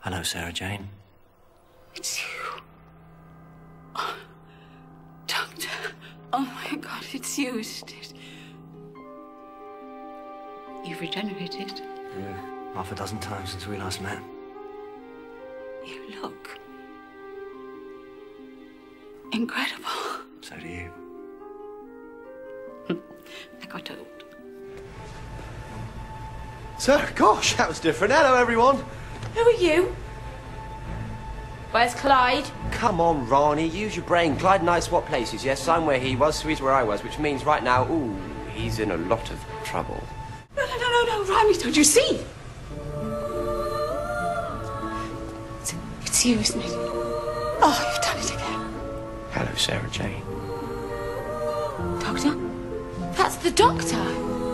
Hello, Sarah Jane. It's you. Oh, Doctor. Oh, my God, it's you, isn't it? You've regenerated. Yeah, half a dozen times since we last met. You look incredible. So do you. Like I told. So, gosh, that was different. Hello, everyone. Who are you? Where's Clyde? Come on, Ronnie, use your brain. Clyde and I swap places, yes? I'm where he was, so he's where I was, which means right now, ooh, he's in a lot of trouble. No, Ronnie, don't you see? It's you, isn't it? Oh, you've done it again. Hello, Sarah Jane. Doctor? That's the doctor.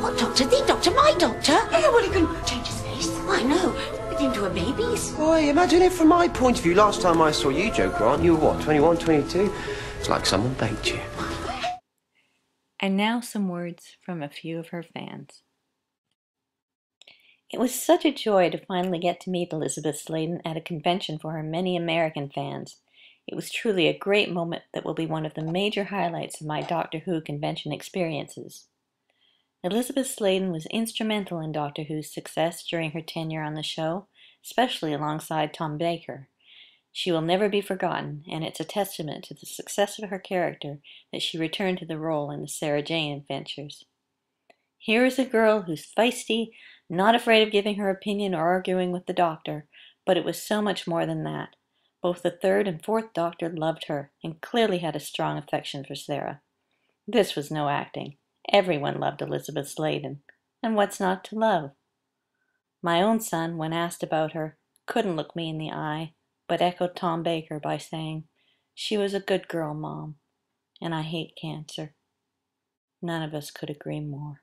What doctor? The doctor? My doctor? Yeah, well, he couldn't change his face. I know. Into a baby's. Boy, imagine it from my point of view. Last time I saw you, Joe Grant, you were what, 21, 22? It's like someone baked you. And now some words from a few of her fans. It was such a joy to finally get to meet Elizabeth Sladen at a convention for her many American fans. It was truly a great moment that will be one of the major highlights of my Doctor Who convention experiences. Elizabeth Sladen was instrumental in Doctor Who's success during her tenure on the show, especially alongside Tom Baker. She will never be forgotten, and it's a testament to the success of her character that she returned to the role in the Sarah Jane adventures. Here is a girl who's feisty, not afraid of giving her opinion or arguing with the Doctor, but it was so much more than that. Both the third and fourth Doctor loved her and clearly had a strong affection for Sarah. This was no acting. Everyone loved Elizabeth Sladen, and what's not to love? My own son, when asked about her, couldn't look me in the eye, but echoed Tom Baker by saying, "She was a good girl, Mom, and I hate cancer." None of us could agree more.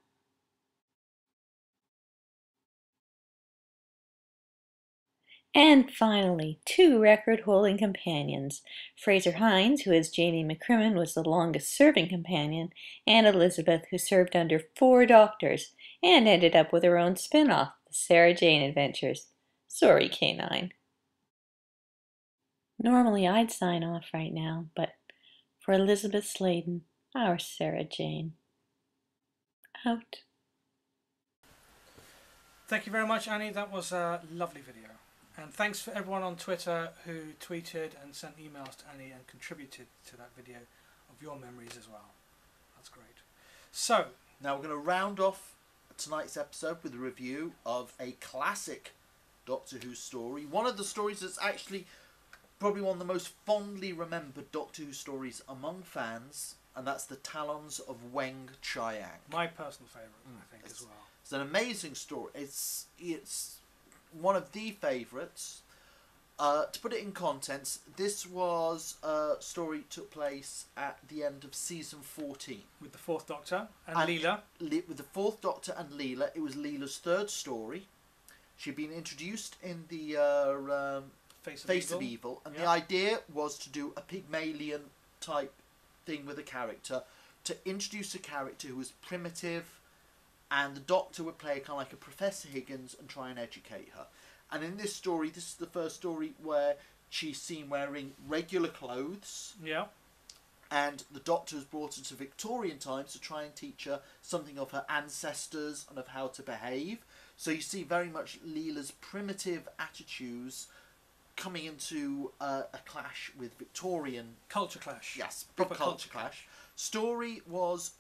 And finally, two record-holding companions. Fraser Hines, who as Jamie McCrimmon was the longest-serving companion, and Elizabeth, who served under 4 doctors and ended up with her own spin-off, the Sarah Jane Adventures. Sorry, K9. Normally I'd sign off right now, but for Elizabeth Sladen, our Sarah Jane. Out. Thank you very much, Annie. That was a lovely video. And thanks for everyone on Twitter who tweeted and sent emails to Annie and contributed to that video of your memories as well. That's great. So, now we're going to round off tonight's episode with a review of a classic Doctor Who story. One of the stories that's actually probably one of the most fondly remembered Doctor Who stories among fans, and that's the Talons of Weng-Chiang. My personal favourite, I think, as well. It's an amazing story. It's one of the favourites. To put it in context, this was a story that took place at the end of season 14. With the 4th Doctor and Leela. With the 4th Doctor and Leela. It was Leela's 3rd story. She'd been introduced in the Face of Evil. And the idea was to do a Pygmalion type thing with a character. To introduce a character who was primitive, and the Doctor would play kind of like a Professor Higgins and try and educate her. And in this story, this is the first story where she's seen wearing regular clothes. Yeah. And the Doctor is brought into Victorian times to try and teach her something of her ancestors and of how to behave. So you see very much Leela's primitive attitudes coming into a clash with Victorian... Culture clash. Yes, big culture clash. Story was...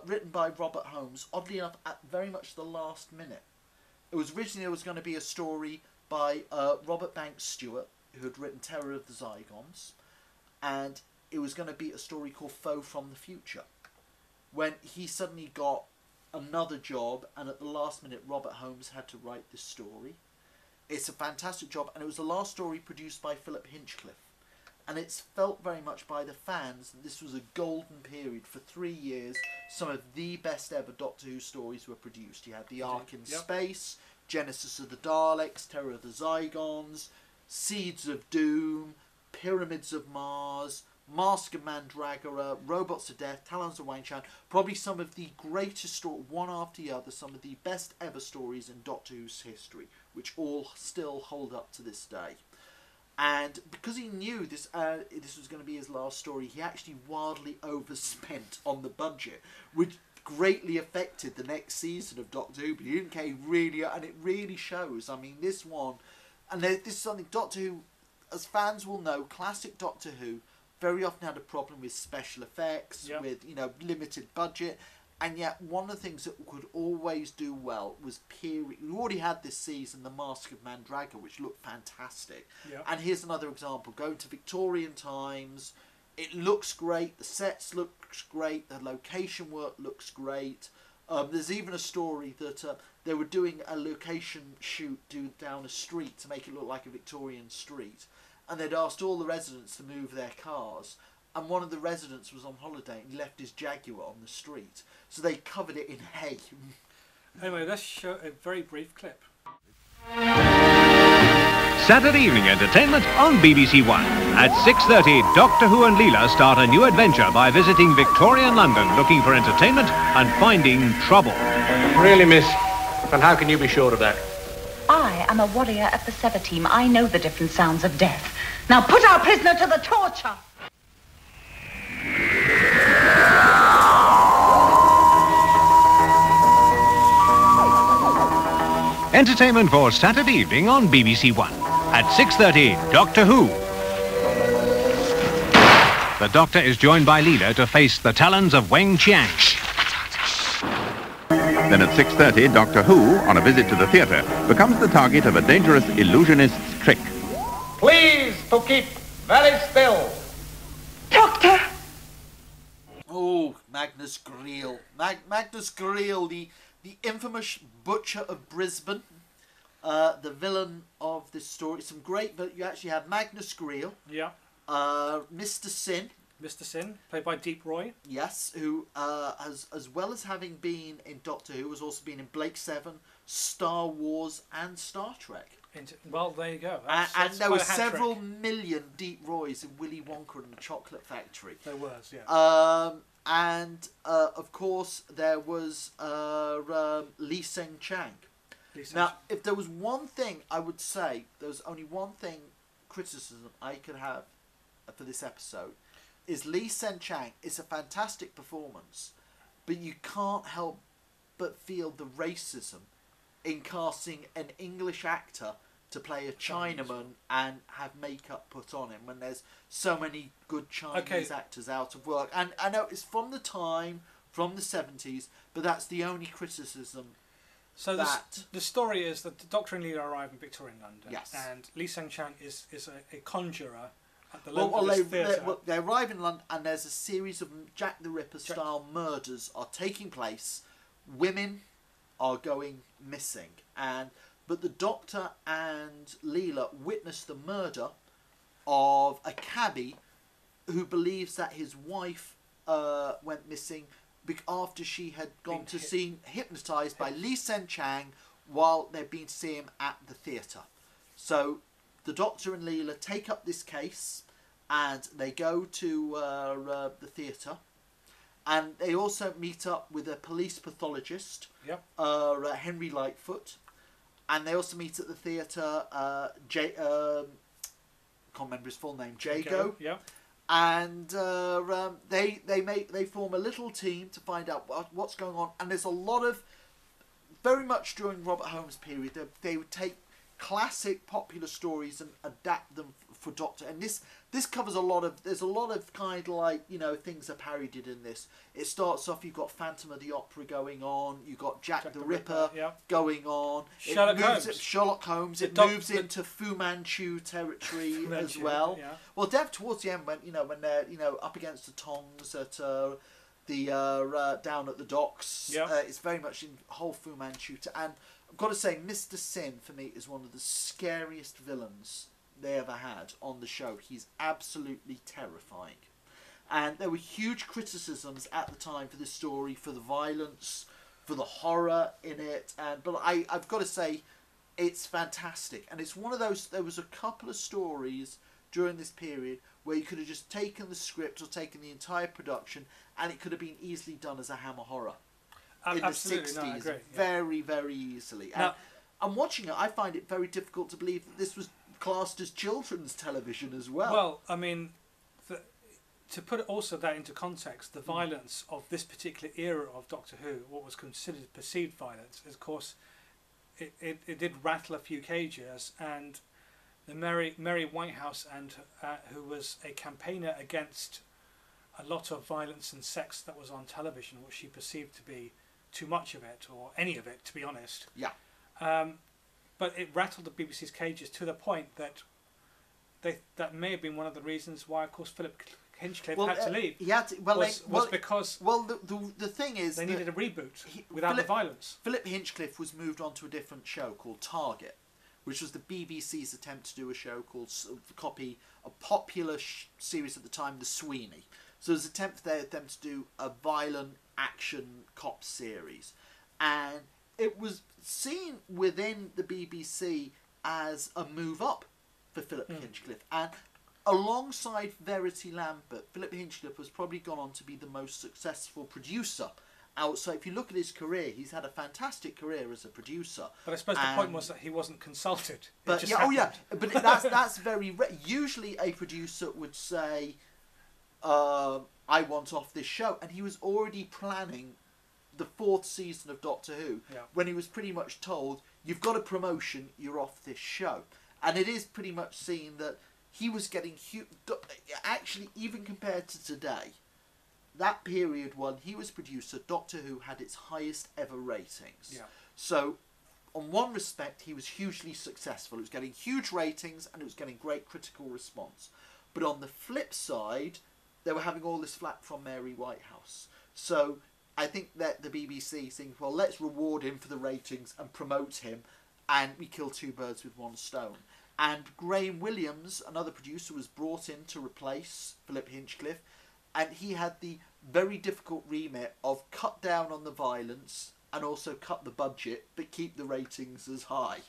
written by Robert Holmes, oddly enough, at very much the last minute. It was originally going to be a story by Robert Banks Stewart, who had written Terror of the Zygons, and it was going to be a story called Foe from the Future. When he suddenly got another job, and at the last minute Robert Holmes had to write this story. It's a fantastic job, and it was the last story produced by Philip Hinchcliffe. And it's felt very much by the fans that this was a golden period. For 3 years, some of the best ever Doctor Who stories were produced. You had The Ark in Space, Genesis of the Daleks, Terror of the Zygons, Seeds of Doom, Pyramids of Mars, Mask of Mandragora, Robots of Death, Talons of Weng-Chiang. Probably some of the greatest stories, one after the other, some of the best ever stories in Doctor Who's history, which all still hold up to this day. And because he knew this was going to be his last story, he actually wildly overspent on the budget, which greatly affected the next season of Doctor Who. But he didn't care really, and it really shows. I mean, this one, and this is something Doctor Who, as fans will know, classic Doctor Who very often had a problem with special effects, with limited budget, And yet, one of the things that could always do well was period. We already had this season, The Mask of Mandragora, which looked fantastic. Yeah. And here's another example. Going to Victorian times, it looks great. The sets look great. The location work looks great. There's even a story that they were doing a location shoot down a street to make it look like a Victorian street. And they'd asked all the residents to move their cars. And one of the residents was on holiday and he left his Jaguar on the street. So they covered it in hay. Anyway, let's show a very brief clip. Saturday evening entertainment on BBC One. At 6:30, Doctor Who and Leela start a new adventure by visiting Victorian London, looking for entertainment and finding trouble. Really, miss? And how can you be sure of that? I am a warrior at the Sever team. I know the different sounds of death. Now put our prisoner to the torture! Entertainment for Saturday evening on BBC One. At 6:30, Doctor Who. The Doctor is joined by Leela to face the Talons of Weng-Chiang. Then at 6:30, Doctor Who, on a visit to the theatre, becomes the target of a dangerous illusionist's trick. Please to keep very still. Doctor! Oh, Magnus Greel. Magnus Greel, the infamous Butcher of Brisbane, the villain of this story. Some great, but you actually have Magnus Greel. Yeah. Mr. Sin. Mr. Sin, played by Deep Roy. Yes, who as well as having been in Doctor Who, has also been in Blake 7, Star Wars, and Star Trek. Well, there you go. And there were several million Deep Roys in Willy Wonka and the Chocolate Factory. There was, yeah. And of course there was Lee Seng-Chang. Now, if there was one thing I would say, there was only one thing criticism I could have for this episode, is Lee Seng-Chang is a fantastic performance, but you can't help but feel the racism in casting an English actor to play a Chinaman and have makeup put on him when there's so many good Chinese actors out of work. And I know it's from the time, from the 70s, but that's the only criticism. So the story is that the Doctor and Leela arrive in Victorian London. Yes. And Lee Seng-Chang is a conjurer at the Well, local theatre. they arrive in London and there's a series of Jack the Ripper style murders are taking place. Women are going missing, but the Doctor and Leela witness the murder of a cabbie who believes that his wife went missing after she had gone to see hypnotised by Lee Seng-Chang while they'd been to see him at the theatre. So the Doctor and Leela take up this case and they go to the theatre. And they also meet up with a police pathologist, Henry Lightfoot, and they also meet at the theatre. Can't remember his full name. Jago. Yeah. And they form a little team to find out what's going on. And there's a lot of, very much during Robert Holmes' period, they would take classic popular stories and adapt them for Doctor. And this covers a lot of, there's a lot of kind of like, you know, things are parodied in this. It starts off, you've got Phantom of the Opera going on, you've got Jack the Ripper going on. Sherlock Holmes. It moves into Fu Manchu territory as well. Yeah. Well, towards the end, when they're up against the Tongs at down at the docks, it's very much in whole Fu Manchu. And I've got to say, Mr. Sin for me is one of the scariest villains they ever had on the show. He's absolutely terrifying. And there were huge criticisms at the time for this story, for the violence, for the horror in it. But I've got to say, it's fantastic. And it's one of those, there was a couple of stories during this period where you could have just taken the script or taken the entire production and it could have been easily done as a Hammer horror. In the 60s, no, I agree, very, very easily. And I'm watching it, I find it very difficult to believe that this was classed as children's television as well. Well, I mean, to put also that into context, the violence of this particular era of Doctor Who, what was considered perceived violence, of course, it did rattle a few cages, and the Mary Whitehouse, and who was a campaigner against a lot of violence and sex that was on television, which she perceived to be too much of it, or any of it, to be honest. Yeah. But it rattled the BBC's cages to the point that that may have been one of the reasons why, of course, Philip Hinchcliffe had to leave. He had to, because the thing is they needed a reboot without the violence. Philip Hinchcliffe was moved on to a different show called Target, which was the BBC's attempt to do a show called copy a popular series at the time, The Sweeney. So it was an attempt for them to do a violent action cop series, and it was seen within the BBC as a move up for Philip Hinchcliffe. And alongside Verity Lambert, Philip Hinchcliffe has probably gone on to be the most successful producer outside. If you look at his career, he's had a fantastic career as a producer. But I suppose the point was that he wasn't consulted. But but that's very usually a producer would say, I want off this show, and he was already planning the 4th season of Doctor Who when he was pretty much told, you've got a promotion, you're off this show. And it is pretty much seen that he was getting huge. Actually, even compared to today, that period when he was producer, Doctor Who had its highest ever ratings. Yeah. So on one respect, he was hugely successful. It was getting huge ratings and it was getting great critical response. But on the flip side, they were having all this flack from Mary Whitehouse. So I think that the BBC think, well, let's reward him for the ratings and promote him, and we kill two birds with one stone. And Graham Williams, another producer, was brought in to replace Philip Hinchcliffe, and he had the very difficult remit of cut down on the violence and also cut the budget but keep the ratings as high.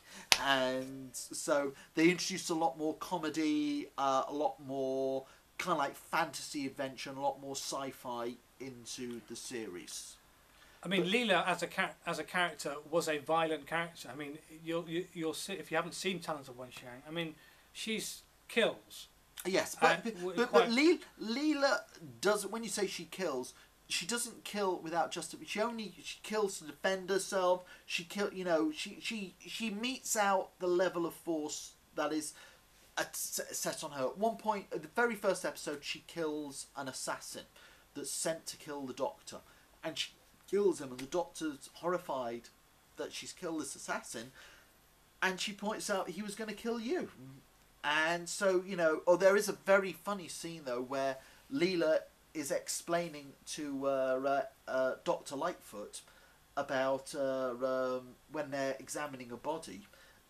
And so they introduced a lot more comedy, a lot more kind of like fantasy adventure, and a lot more sci-fi into the series. I mean, Leela as a character was a violent character. I mean, you'll see if you haven't seen Talons of Weng-Chiang. I mean, she's kills. Yes, but Leela does. When you say she kills, she doesn't kill without justification. She kills to defend herself. She she meets out the level of force that is set on her. At one point, at the very first episode, she kills an assassin that's sent to kill the Doctor, and she kills him, and the Doctor's horrified that she's killed this assassin, and she points out he was going to kill you. And so, there is a very funny scene though where Leela is explaining to Dr. Lightfoot about when they're examining a body,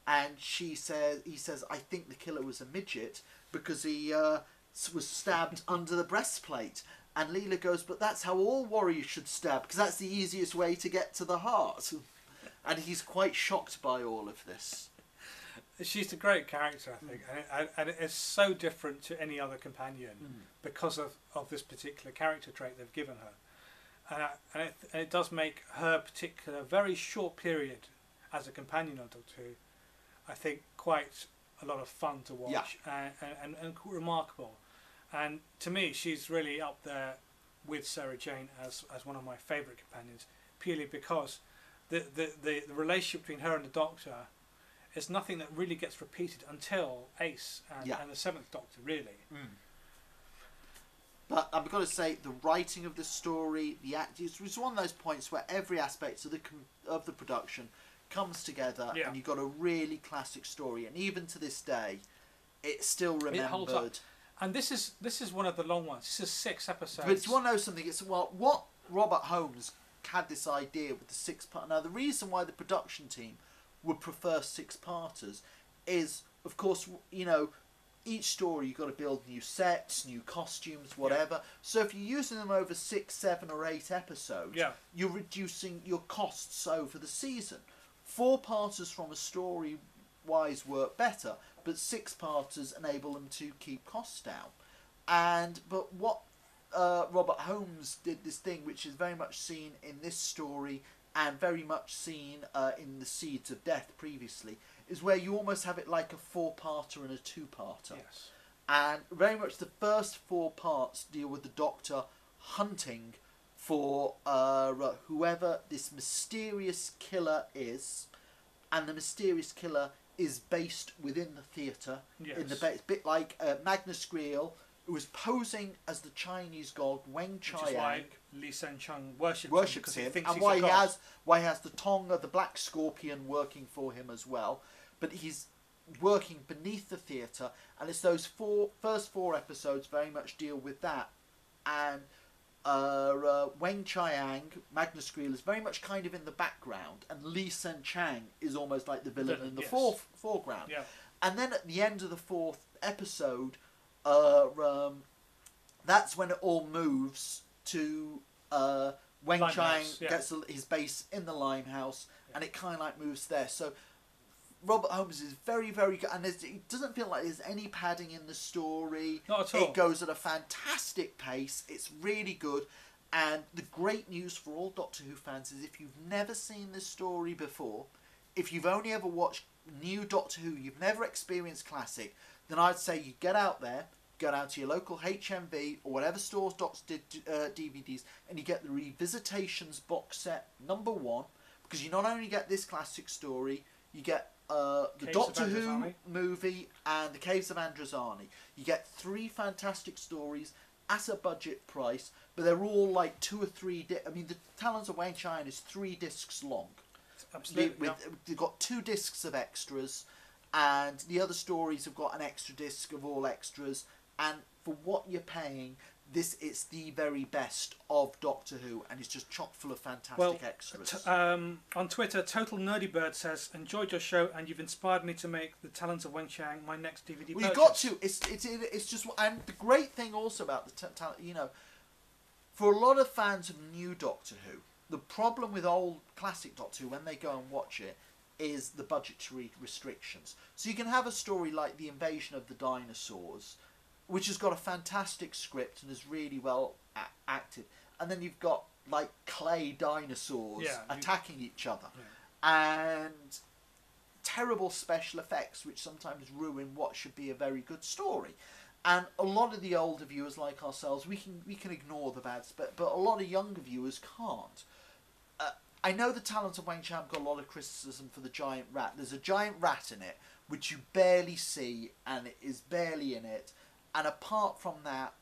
and he says, I think the killer was a midget because he was stabbed under the breastplate. And Leela goes, but that's how all warriors should stab, because that's the easiest way to get to the heart. And he's quite shocked by all of this. She's a great character, I think, and it's so different to any other companion because of this particular character trait they've given her. And it does make her particular very short period as a companion of Doctor Who, I think, quite a lot of fun to watch and remarkable. And to me, she's really up there with Sarah Jane as one of my favourite companions, purely because the relationship between her and the Doctor is nothing that really gets repeated until Ace and the 7th Doctor, really. But I've got to say, the writing of the story, the acting, it's one of those points where every aspect of the production comes together, and you've got a really classic story. And even to this day, it's still remembered. It holds up. And this is one of the long ones. This is 6 episodes. But you want to know something? It's what Robert Holmes had this idea with the 6-part. Now, the reason why the production team would prefer 6-parters is, of course, each story you've got to build new sets, new costumes, whatever. Yeah. So if you're using them over 6, 7, or 8 episodes, you're reducing your costs over the season. 4-parters from a story-wise work better, but 6-parters enable them to keep costs down. But what Robert Holmes did this thing, which is very much seen in this story and very much seen in the Seeds of Death previously, is where you almost have it like a 4-parter and a 2-parter. Yes. And very much the first 4 parts deal with the Doctor hunting for whoever this mysterious killer is, and the mysterious killer is based within the theatre. Yes. It's a bit like Magnus Greel, who is posing as the Chinese god Weng-Chiang. Which is why Li Sen-chung worships him, and thinks he's why a god. he has the Tonga, the black scorpion, working for him as well. But he's working beneath the theatre, and it's those first four episodes very much deal with that. And Weng-Chiang, Magnus Creel, is very much kind of in the background, and Li Sen-chang is almost like the villain in the foreground. Yeah. And then at the end of the fourth episode, that's when it all moves to Weng-Chiang gets his base in the Limehouse, and it kind of like moves there. So Robert Holmes is very, very good, and it doesn't feel like there's any padding in the story. Not at all. It goes at a fantastic pace. It's really good. And the great news for all Doctor Who fans is if you've never seen this story before, if you've only ever watched new Doctor Who, you've never experienced classic, then I'd say you get out there, go down to your local HMV or whatever stores Doctor did DVDs, and you get the Revisitations box set #1, because you not only get this classic story, you get the Doctor Who movie and the Caves of Androzani. You get 3 fantastic stories at a budget price, but they're all like 2 or 3. I mean, the Talons of Weng-Chiang is 3 discs long. Absolutely. They've got 2 discs of extras, and the other stories have got an extra disc of all extras. And for what you're paying, it's the very best of Doctor Who, and it's just chock full of fantastic extras. On Twitter, Total Nerdy Bird says, "Enjoyed your show, and you've inspired me to make the Talons of Weng-Chiang my next DVD Well, purchase." you've got to. It's just, and the great thing also about the for a lot of fans of new Doctor Who, the problem with old classic Doctor Who when they go and watch it is the budgetary restrictions. So you can have a story like The Invasion of the Dinosaurs, which has got a fantastic script and is really well acted, and then you've got like clay dinosaurs attacking each other, and terrible special effects which sometimes ruin what should be a very good story. And a lot of the older viewers like ourselves, we can ignore the bad, but a lot of younger viewers can't. I know the Talons of Weng-Chiang got a lot of criticism for the giant rat. There's a giant rat in it which you barely see, and it is barely in it. And apart from that,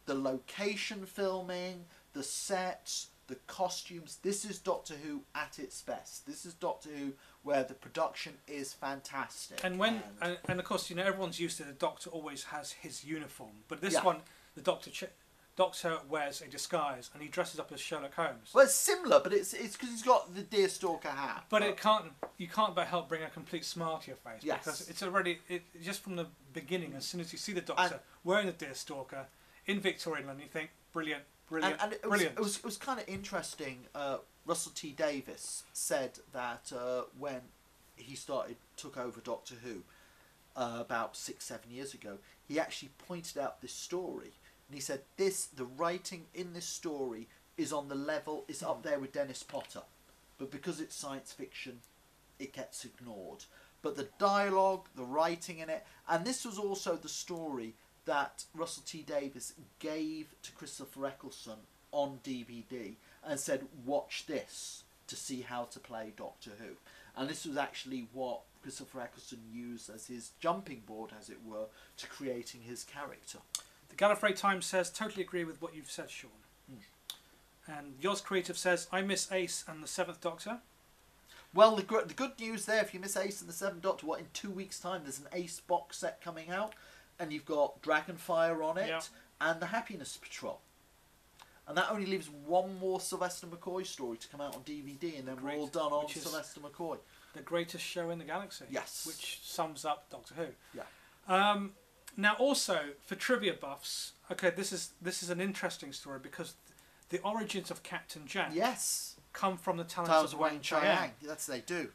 the location filming, the sets, the costumes, this is Doctor Who at its best. This is Doctor Who where the production is fantastic. And of course, everyone's used to the Doctor always has his uniform, but this one, the Doctor wears a disguise and he dresses up as Sherlock Holmes. Well, it's similar, but it's because he's got the Deerstalker hat. But you can't but help bring a complete smile to your face, because it's already just from the beginning. As soon as you see the Doctor wearing the Deerstalker in Victorian London, you think brilliant. And it was kind of interesting. Russell T Davies said that when he took over Doctor Who about 6-7 years ago, he actually pointed out this story. And he said the writing in this story is on the level, it's up there with Dennis Potter. But because it's science fiction, it gets ignored. But the dialogue, the writing in it, and this was also the story that Russell T Davies gave to Christopher Eccleston on DVD and said, watch this to see how to play Doctor Who. And this was actually what Christopher Eccleston used as his jumping board, as it were, to creating his character. The Gallifrey Times says, totally agree with what you've said, Sean. And Yoz Creative says, I miss Ace and the 7th Doctor. Well, the good news there, if you miss Ace and the 7th Doctor, in 2 weeks' time there's an Ace box set coming out, and you've got Dragonfire on it, and the Happiness Patrol. And that only leaves one more Sylvester McCoy story to come out on DVD, and then we're all done on Sylvester McCoy. The greatest show in the galaxy. Yes. Which sums up Doctor Who. Yeah. Now, also for trivia buffs, okay, this is an interesting story because the origins of Captain Jack come from the Talons of Weng-Chiang. Yes, they do.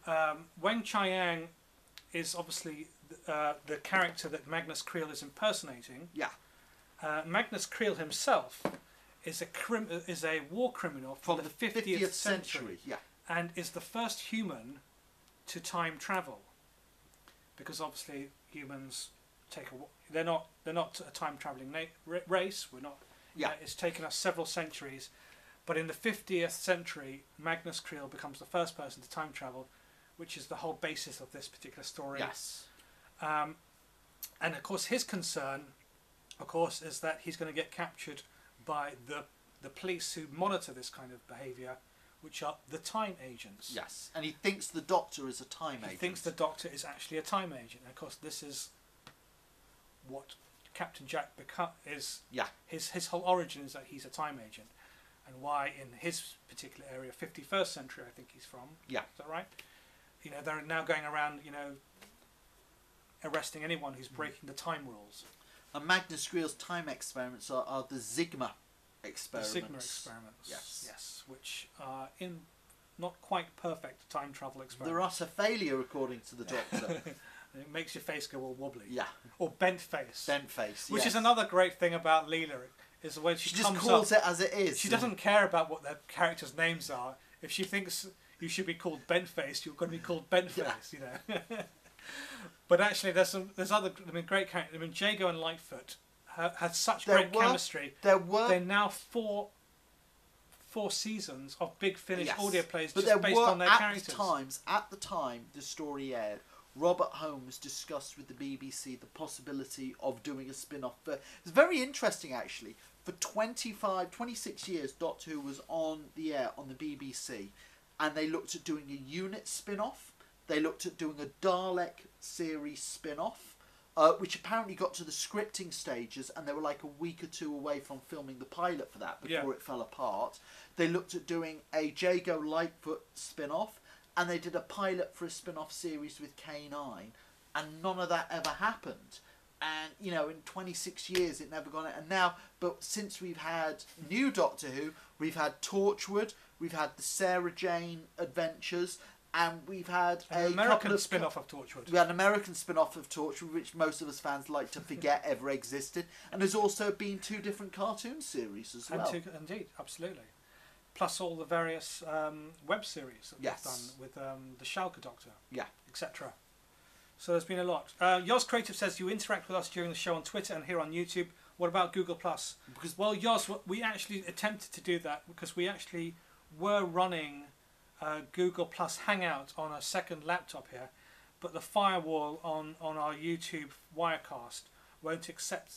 Weng-Chiang is obviously the character that Magnus Creel is impersonating. Yeah. Magnus Creel himself is a war criminal from the 50th century. Yeah. And is the first human to time travel, because obviously humans they're not a time traveling race. We're not. Yeah. It's taken us several centuries, but in the 50th century, Magnus Creel becomes the first person to time travel, which is the whole basis of this particular story. Yes. And of course, his concern of course, is that he's going to get captured by the police who monitor this kind of behaviour, which are the time agents. Yes, and he thinks the Doctor is a time agent. He thinks the Doctor is actually a time agent. And of course, this is what Captain Jack is. Yeah. His whole origin is that he's a time agent, and why in his particular area, 51st century, I think he's from. Yeah. Is that right? You know, they're now going around, you know, arresting anyone who's breaking the time rules. And Magnus Greel's time experiments are the Sigma experiments. The Sigma experiments. Yes. Yes, which are in not quite perfect time travel experiments. They're utter failure, according to the Doctor. It makes your face go all wobbly. Yeah. Or bent face. Bent face, Which yes. is another great thing about Leela, is when she just comes calls up, it as it is. She doesn't care about what their characters' names are. If she thinks you should be called Bent Face, you're going to be called Bent Face, you know. But actually, there's other, I mean, great characters. I mean, Jago and Lightfoot had such great chemistry. They're now four seasons of Big Finish audio plays just based on their characters. At the time the story aired, Robert Holmes discussed with the BBC the possibility of doing a spin-off. It's very interesting, actually. For 26 years, Doctor Who was on the air on the BBC, and they looked at doing a unit spin-off. They looked at doing a Dalek series spin-off, which apparently got to the scripting stages, and they were like a week or two away from filming the pilot for that before it fell apart. They looked at doing a Jago Lightfoot spin-off, and they did a pilot for a spin-off series with K9, and none of that ever happened. And, you know, in 26 years it never gone out. And now, but since we've had new Doctor Who, we've had Torchwood, we've had the Sarah Jane Adventures, and we've had an American spin-off of Torchwood. We had an American spin-off of Torchwood, which most of us fans like to forget ever existed. And there's also been 2 different cartoon series as well. Indeed, absolutely. Plus all the various web series that they've done with the Schalke Doctor, etc. So there's been a lot. Yoz Creative says you interact with us during the show on Twitter and here on YouTube. What about Google Plus? Because, well, Yoz, we actually attempted to do that because we actually were running Google Plus Hangout on a second laptop here, but the firewall on our YouTube Wirecast won't accept.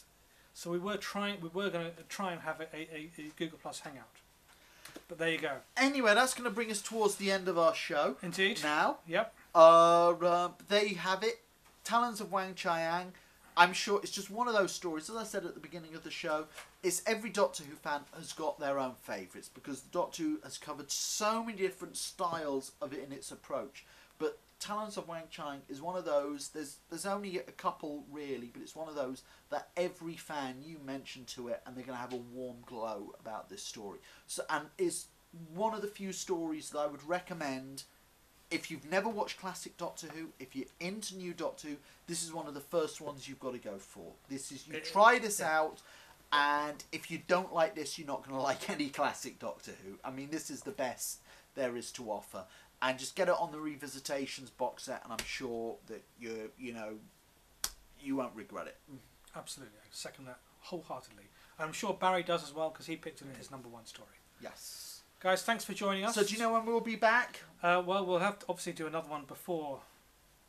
So we were going to try and have a Google Plus Hangout. But there you go. Anyway, that's going to bring us towards the end of our show. Indeed. Now. Yep. There you have it. Talons of Weng-Chiang. I'm sure it's just one of those stories, as I said at the beginning of the show, it's every Doctor Who fan has got their own favourites, because Doctor Who has covered so many different styles of it in its approach. But Talons of Weng-Chiang is one of those, there's only a couple really, but it's one of those that every fan you mention to it and they're going to have a warm glow about this story. So, and it's one of the few stories that I would recommend. If you've never watched classic Doctor Who, if you're into new Doctor Who, this is one of the first ones you've got to go for. This is, you try this out, and if you don't like this, you're not going to like any classic Doctor Who. I mean, this is the best there is to offer. And just get it on the Revisitations box set, and I'm sure that you won't regret it. Absolutely, I second that wholeheartedly. I'm sure Barry does as well, because he picked it in his #1 story. Yes. Guys, thanks for joining us. So do you know when we'll be back? Well, we'll have to obviously do another one before.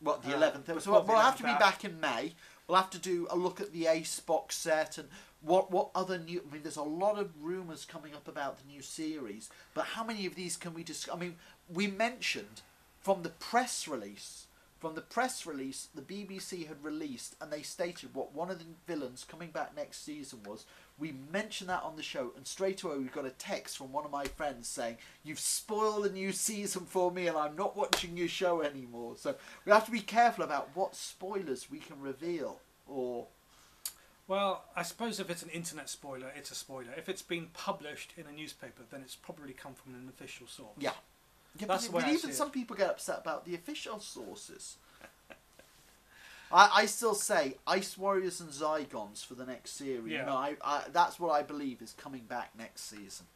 What, the 11th? So we'll have to be back in May. We'll have to do a look at the Ace box set and what other new... I mean, there's a lot of rumours coming up about the new series, but how many of these can we discuss? I mean, we mentioned from the press release, the BBC had released, and they stated what one of the villains coming back next season was. We mentioned that on the show, and straight away we got a text from one of my friends saying, "You've spoiled the new season for me, and I'm not watching your show anymore." So we have to be careful about what spoilers we can reveal. Or, well, I suppose if it's an internet spoiler, it's a spoiler. If it's been published in a newspaper, then it's probably come from an official source. Yeah. That's the way but even some people get upset about the official sources. I still say Ice Warriors and Zygons for the next series. Yeah. No, that's what I believe is coming back next season.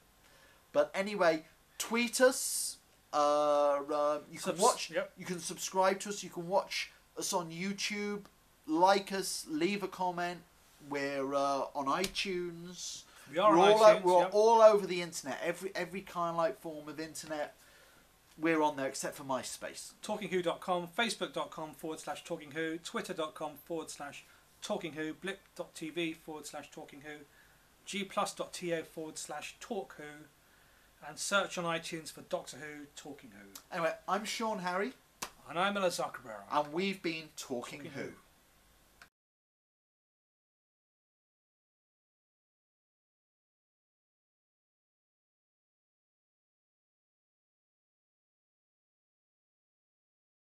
But anyway, tweet us. You can watch. Yep. You can subscribe to us. You can watch us on YouTube. Like us. Leave a comment. We're on iTunes. We're iTunes, we're all over the internet. Every kind of form of internet. We're on there except for MySpace. TalkingWho.com, Facebook.com/TalkingWho, Twitter.com/TalkingWho, Talking Who, blip.tv/talkingwho, gplus.to/talkwho, and search on iTunes for Doctor Who Talking Who. Anyway, I'm Sean Harry. And I'm Ella Zuckerberg. And we've been Talking Who.